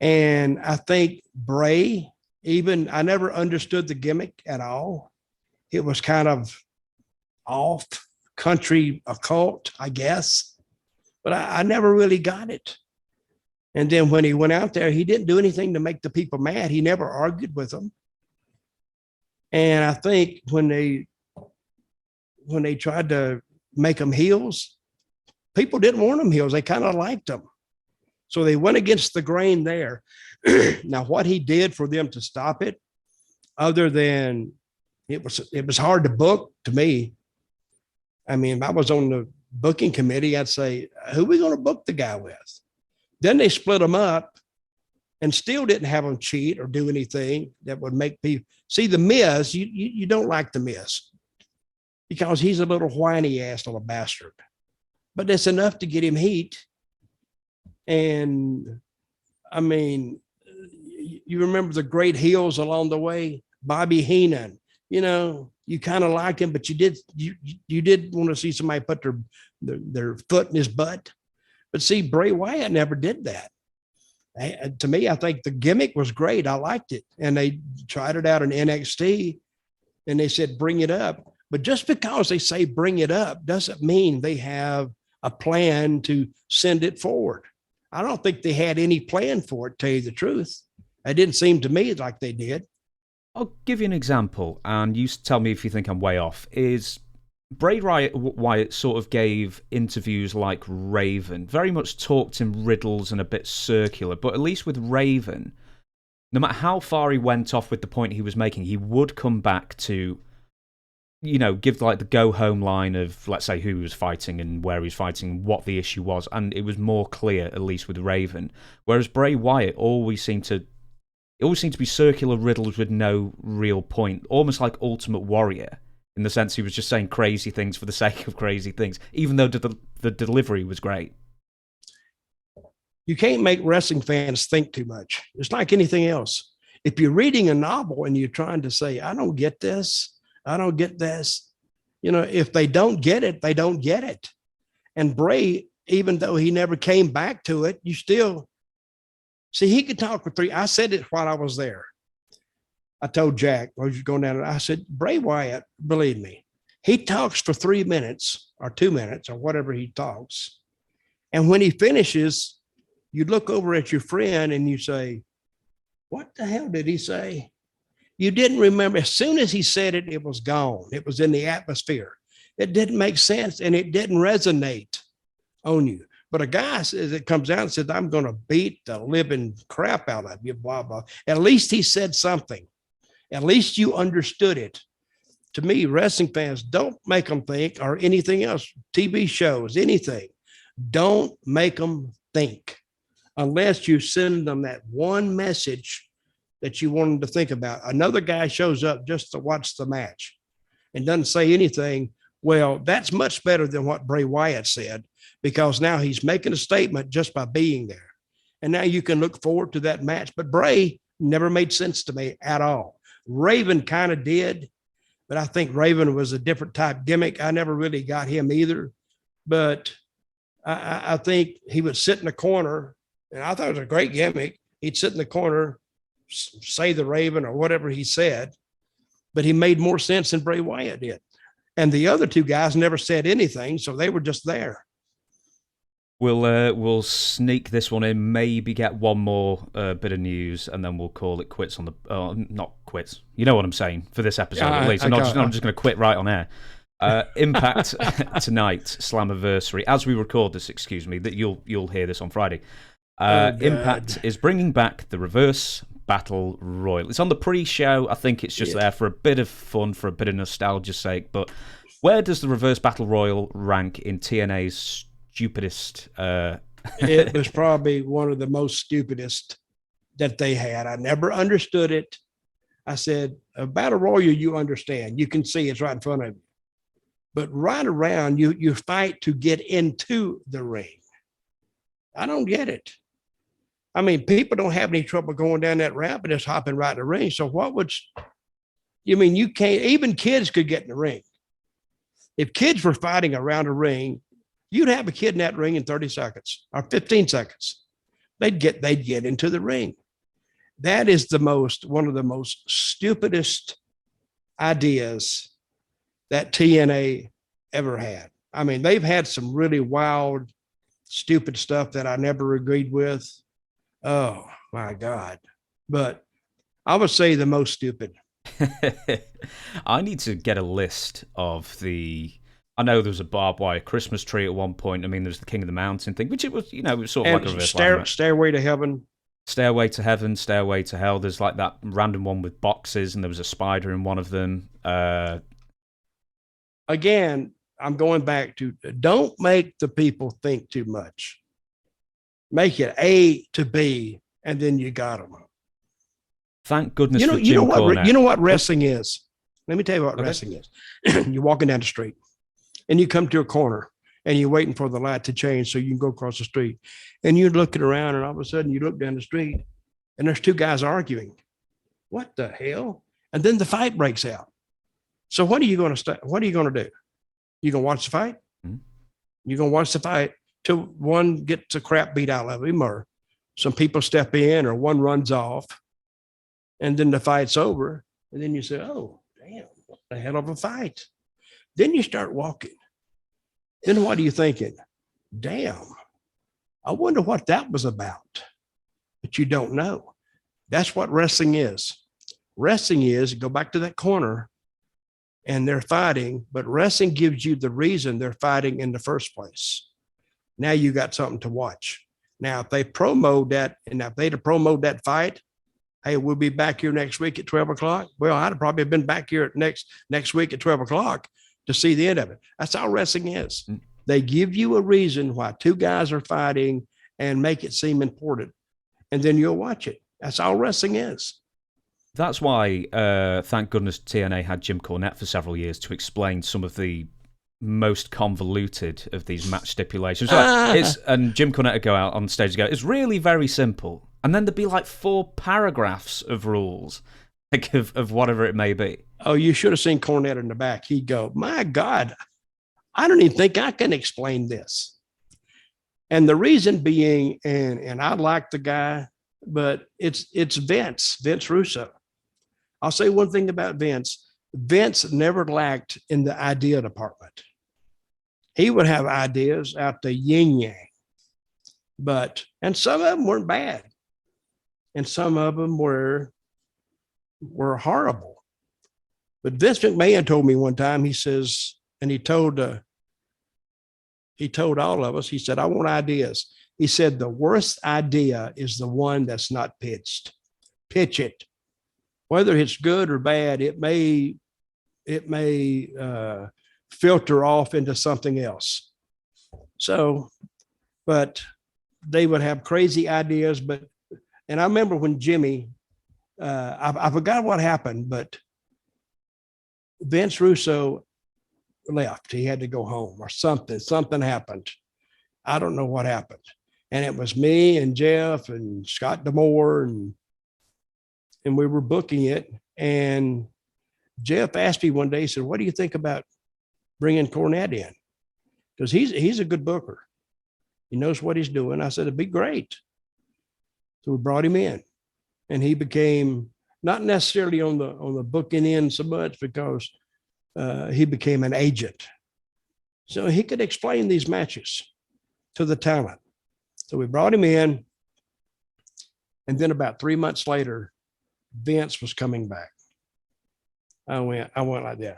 And I think Bray, I never understood the gimmick at all. It was kind of off country occult, I guess. But I never really got it. And then when he went out there, he didn't do anything to make the people mad. He never argued with them. And I think when they tried to make them heels, people didn't want them heels. They kind of liked them. So they went against the grain there. Now, what he did for them to stop it, other than it was hard to book to me. I mean, if I was on the booking committee, I'd say, who are we going to book the guy with? Then they split them up and still didn't have them cheat or do anything that would make people see the Miz. You don't like the Miz because he's a little whiny ass little bastard, but it's enough to get him heat. And I mean, you remember the great heels along the way, Bobby Heenan, you kind of like him, but you did want to see somebody put their foot in his butt. But see, Bray Wyatt never did that. To me, I think the gimmick was great. I liked it. And they tried it out in NXT and they said, bring it up. But just because they say bring it up doesn't mean they have a plan to send it forward. I don't think they had any plan for it, to tell you the truth. It didn't seem to me like they did. I'll give you an example, and you tell me if you think I'm way off. Is Bray Wyatt sort of gave interviews like Raven, very much talked in riddles and a bit circular, but at least with Raven, no matter how far he went off with the point he was making, he would come back to, give like the go home line of, let's say, who he was fighting and where he was fighting, what the issue was, and it was more clear, at least with Raven. Whereas Bray Wyatt always seemed to be circular riddles with no real point, almost like Ultimate Warrior, in the sense he was just saying crazy things for the sake of crazy things, even though the delivery was great. You can't make wrestling fans think too much. It's like anything else. If you're reading a novel and you're trying to say, I don't get this, if they don't get it, they don't get it. And Bray, even though he never came back to it, you still see, he could talk for three. I said it while I was there. I told Jack, I was going down, I said, Bray Wyatt, believe me, he talks for 3 minutes or 2 minutes or whatever he talks. And when he finishes, you look over at your friend and you say, what the hell did he say? You didn't remember. As soon as he said it, it was gone. It was in the atmosphere. It didn't make sense and it didn't resonate on you. But a guy says, it comes out and says, I'm going to beat the living crap out of you, blah, blah. At least he said something. At least you understood it. To me, wrestling fans, don't make them think, or anything else, TV shows, anything. Don't make them think unless you send them that one message that you want them to think about. Another guy shows up just to watch the match and doesn't say anything. Well, that's much better than what Bray Wyatt said, because now he's making a statement just by being there. And now you can look forward to that match. But Bray never made sense to me at all. Raven kind of did, but I think Raven was a different type gimmick. I never really got him either. But I think he would sit in the corner, and I thought it was a great gimmick. He'd sit in the corner, say the Raven or whatever he said, but he made more sense than Bray Wyatt did. And the other two guys never said anything, so they were just there. We'll sneak this one in, maybe get one more bit of news, and then we'll call it quits on the... not quits. You know what I'm saying, for this episode at least. I'm just going to quit right on air. Impact tonight, Slammiversary. As we record this, excuse me, that you'll hear this on Friday. Impact is bringing back the Reverse Battle Royal. It's on the pre-show. I think it's just there for a bit of fun, for a bit of nostalgia's sake. But where does the Reverse Battle Royal rank in TNA's stupidest? It was probably one of the most stupidest that they had. I never understood it. I said, a battle royal, you understand. You can see it's right in front of you. But right around, you fight to get into the ring. I don't get it. I mean, people don't have any trouble going down that ramp and just hopping right in the ring. So what would you mean? You can't, even kids could get in the ring. If kids were fighting around a ring, you'd have a kid in that ring in 30 seconds or 15 seconds. They'd get into the ring. That is one of the most stupidest ideas that TNA ever had. I mean, they've had some really wild, stupid stuff that I never agreed with. Oh my God. But I would say the most stupid. I need to get a list of I know there was a barbed wire Christmas tree at one point. I mean, there was the King of the Mountain thing, which it was, it was sort of like a Stairway to Heaven. Stairway to Heaven, Stairway to Hell. There's like that random one with boxes, and there was a spider in one of them. Again, I'm going back to, don't make the people think too much. Make it A to B, and then you got them. Thank goodness for Jim Cornette. You know what wrestling is? Let me tell you what wrestling is. You're walking down the street, and you come to a corner, and you're waiting for the light to change so you can go across the street. And you're looking around, and all of a sudden you look down the street, and there's two guys arguing. What the hell? And then the fight breaks out. So what are you going to do? You going to watch the fight? Mm-hmm. You're going to watch the fight till one gets a crap beat out of him, or some people step in, or one runs off, and then the fight's over. And then you say, oh, damn, what the hell of a fight. Then you start walking. Then what are you thinking? Damn, I wonder what that was about. But you don't know. That's what wrestling is. Wrestling is, go back to that corner, and they're fighting, but wrestling gives you the reason they're fighting in the first place. Now you got something to watch. Now, if they promoted that, and if they'd have promoted that fight, hey, we'll be back here next week at 12 o'clock. Well, I'd have probably been back here next week at 12 o'clock to see the end of it. That's all wrestling is. They give you a reason why two guys are fighting and make it seem important, and then you'll watch it. That's all wrestling is. That's why, thank goodness, TNA had Jim Cornette for several years to explain some of the most convoluted of these match stipulations. And Jim Cornette would go out on stage and go, it's really very simple. And then there'd be like 4 paragraphs of rules, like of whatever it may be. Oh, you should have seen Cornette in the back. He'd go, my God, I don't even think I can explain this. And the reason being, and I like the guy, but it's Vince Russo. I'll say one thing about Vince. Vince never lacked in the idea department. He would have ideas out the yin yang, and some of them weren't bad. And some of them were were horrible. But Vince McMahon told me one time, he says, and he told all of us, he said, I want ideas. He said, the worst idea is the one that's not pitched. Pitch it. Whether it's good or bad, it may filter off into something else. So, but they would have crazy ideas. And I remember when Jimmy, I forgot what happened, but Vince Russo left. He had to go home or something. Something happened. I don't know what happened. And it was me and Jeff and Scott D'Amore, and we were booking it. And Jeff asked me one day, he said, what do you think about bringing Cornette in? Because he's a good booker. He knows what he's doing. I said, it'd be great. So we brought him in, and he became not necessarily on the booking end so much, because he became an agent. So he could explain these matches to the talent. So we brought him in, and then about 3 months later, Vince was coming back. I went like that.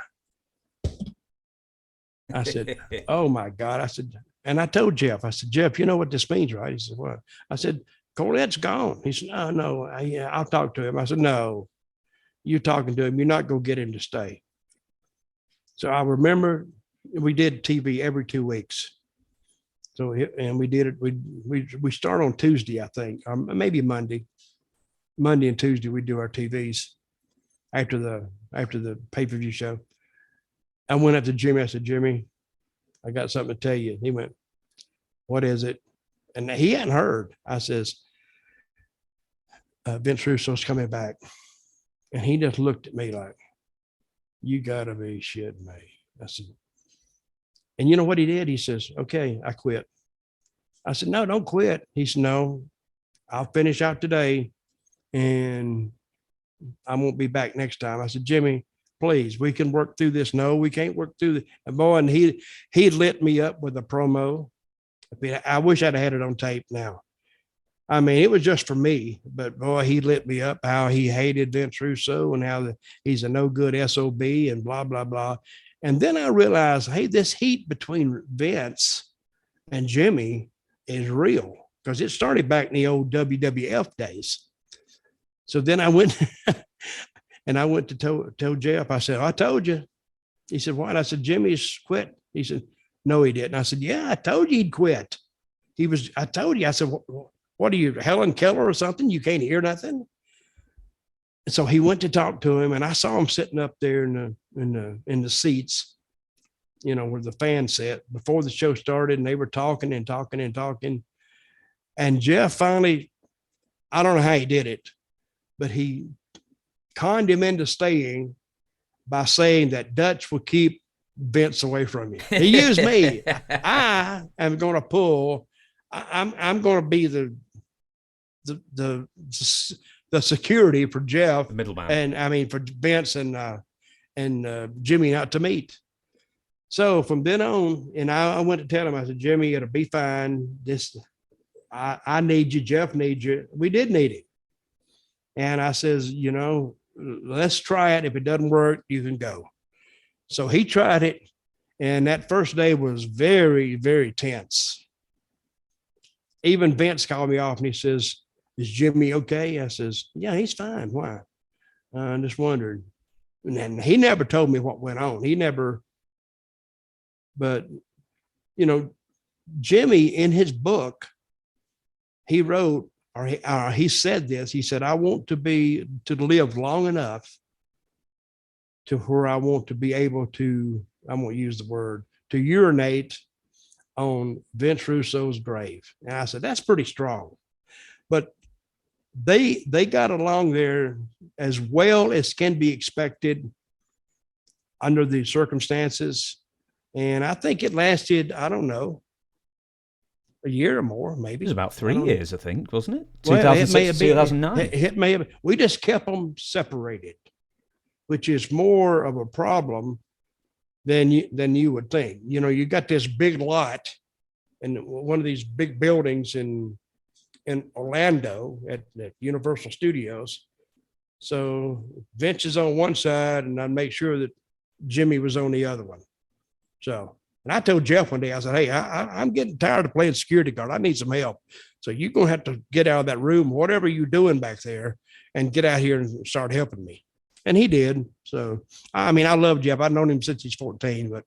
I said, oh my God. I said, and I told Jeff, I said, Jeff, you know what this means, right? He said, what? I said, Cornette's gone. He said, no, I'll talk to him. I said, no, you're talking to him. You're not going to get him to stay. So I remember we did TV every 2 weeks. So, and we did it. We start on Tuesday, I think, maybe Monday and Tuesday, we do our TVs after the pay-per-view show. I went up to Jimmy. I said, Jimmy, I got something to tell you. He went, what is it? And he hadn't heard. I says, Vince Russo's coming back. And he just looked at me like, you gotta be shitting me. I said, and you know what he did? He says, okay, I quit. I said, no, don't quit. He said, no, I'll finish out today and I won't be back next time. I said, Jimmy, please, we can work through this. No, we can't work through this. And boy, and he lit me up with a promo. I wish I'd had it on tape now. I mean, it was just for me, but boy, he lit me up how he hated Vince Russo and how he's a no good SOB and blah, blah, blah. And then I realized, hey, this heat between Vince and Jimmy is real, because it started back in the old WWF days. So then I went and I went to tell Jeff, I said, I told you. He said, what? I said, Jimmy's quit. He said, no, he didn't. I said, yeah, I told you he'd quit. I told you. I said, what are you, Helen Keller or something? You can't hear nothing. And so he went to talk to him, and I saw him sitting up there in the seats, you know, where the fans sat before the show started, and they were talking and talking and talking. And Jeff finally, I don't know how he did it, but he conned him into staying by saying that Dutch will keep Vince away from you. He used me. I am going to pull. I'm going to be the security for Jeff, the middleman, and I mean for Vince and Jimmy not to meet. So from then on, and I went to tell him, I said, Jimmy, it'll be fine. I need you. Jeff needs you. We did need him. And I says, you know, let's try it. If it doesn't work, you can go. So he tried it. And that first day was very, very tense. Even Vince called me off and he says, is Jimmy okay? I says, yeah, he's fine. Why? I just wondered. And then he never told me what went on. He never, but, you know, Jimmy in his book, he wrote, or he said this, he said, I want to live long enough to where I want to be able to, I won't use the word, to urinate on Vince Russo's grave. And I said, that's pretty strong. But they got along there as well as can be expected under the circumstances. And I think it lasted, I don't know, a year or more, maybe. It was about 3 years, I think, wasn't it? Well, 2006, 2009. It may have. We just kept them separated, which is more of a problem than you would think. You know, you got this big lot and one of these big buildings in Orlando at Universal Studios, So Vince is on one side, and I'd make sure that Jimmy was on the other one. So, and I told Jeff one day, I said, hey, I'm getting tired of playing security guard. I need some help. So you're going to have to get out of that room, whatever you're doing back there, and get out here and start helping me. And he did. So, I mean, I love Jeff. I've known him since he's 14, but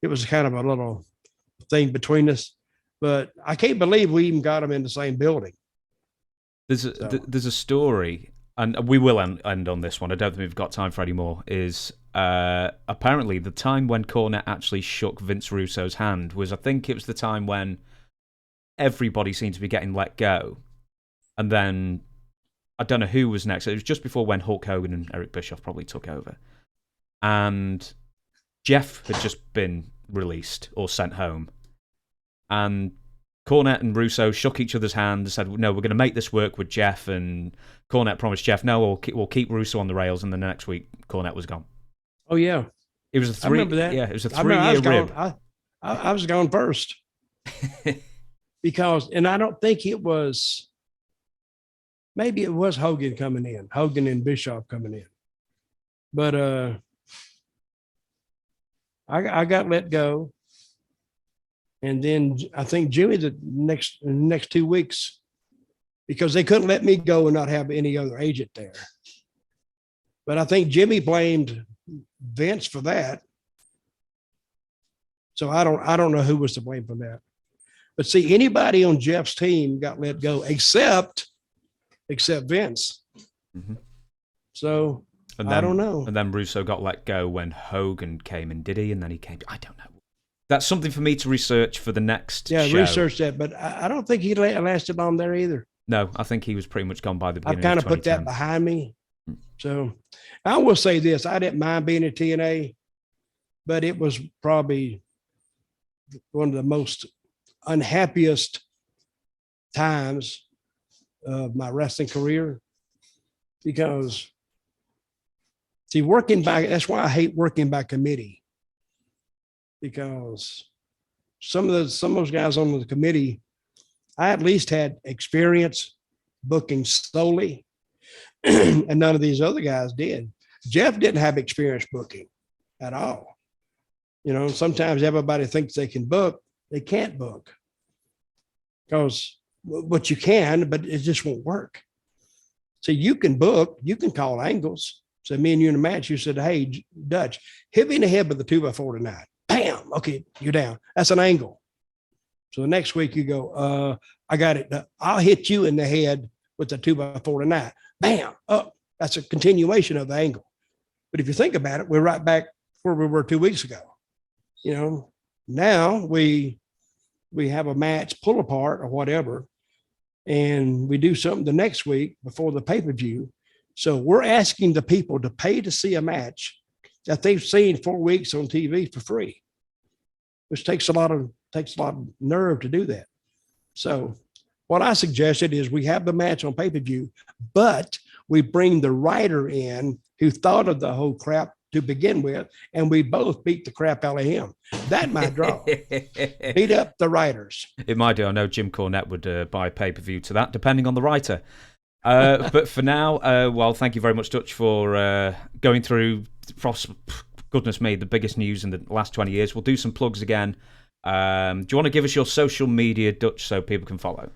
it was kind of a little thing between us. But I can't believe we even got him in the same building. There's a story, and we will end on this one. I don't think we've got time for any more. Is apparently the time when Cornette actually shook Vince Russo's hand was, I think it was the time when everybody seemed to be getting let go. And then I don't know who was next. It was just before when Hulk Hogan and Eric Bischoff probably took over. And Jeff had just been released or sent home. And Cornette and Russo shook each other's hands and said, no, we're going to make this work with Jeff. And Cornette promised Jeff, no, we'll keep Russo on the rails. And then the next week, Cornette was gone. Oh, yeah. It was I remember that. Yeah, it was a 3-year rib. I was gone first. Because, and I don't think it was, maybe it was Hogan coming in, Hogan and Bischoff coming in. But I got let go. And then I think Jimmy the next 2 weeks, because they couldn't let me go and not have any other agent there. But I think Jimmy blamed Vince for that. So I don't know who was to blame for that. But see, anybody on Jeff's team got let go except Vince. Mm-hmm. So I don't know. And then Russo got let go when Hogan came in, did he? And then he came. I don't know. That's something for me to research for the next show. Research that, but I don't think he lasted long there either. No, I think he was pretty much gone by the beginning. I've kind of put that behind me. So I will say this: I didn't mind being at TNA, but it was probably one of the most unhappiest times of my wrestling career, because see, working by, that's why I hate working by committee. Because some of those guys on the committee, I at least had experience booking solely, and none of these other guys did. Jeff didn't have experience booking at all. You know, sometimes everybody thinks they can book, they can't book. Because what you can, but it just won't work. So you can book, you can call angles. So me and you in a match, you said, hey, Dutch, hit me in the head with the 2x4 tonight. Bam. Okay, you're down. That's an angle. So the next week you go, I got it. I'll hit you in the head with the 2x4 tonight. Bam. Up. That's a continuation of the angle. But if you think about it, we're right back where we were 2 weeks ago. You know, now we have a match pull apart or whatever, and we do something the next week before the pay-per-view. So we're asking the people to pay to see a match that they've seen 4 weeks on TV for free, which takes a lot of nerve to do that. So what I suggested is we have the match on pay-per-view, but we bring the writer in who thought of the whole crap to begin with, and we both beat the crap out of him. That might draw. Beat up the writers. It might do. I know Jim Cornette would buy pay-per-view to that, depending on the writer. But for now, well, thank you very much, Dutch, for going through, goodness me, the biggest news in the last 20 years. We'll do some plugs again. Do you want to give us your social media, Dutch, so people can follow?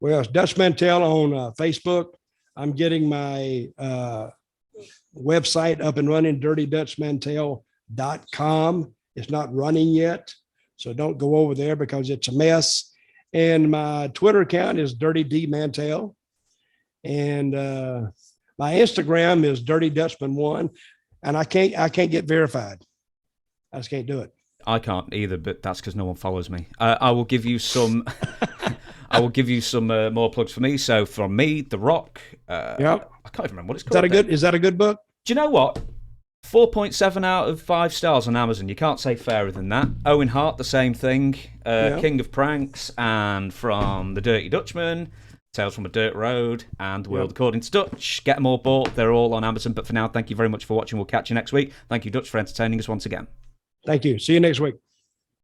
Well, it's Dutch Mantell on Facebook. I'm getting my website up and running, dirtydutchmantell.com. It's not running yet, so don't go over there because it's a mess. And my Twitter account is Dirty D Mantell. And my Instagram is Dirty Dutchman 1, and I can't get verified. I just can't do it. I can't either, but that's because no one follows me. I will give you some. I will give you some more plugs for me. So from me, The Rock. Yep. I can't even remember what it's called. Is that a good book? Do you know what? 4.7 out of 5 stars on Amazon. You can't say fairer than that. Owen Hart, the same thing. King of Pranks, and from The Dirty Dutchman, Tales from a Dirt Road, and The World According to Dutch. Get them all bought. They're all on Amazon. But for now, thank you very much for watching. We'll catch you next week. Thank you, Dutch, for entertaining us once again. Thank you. See you next week.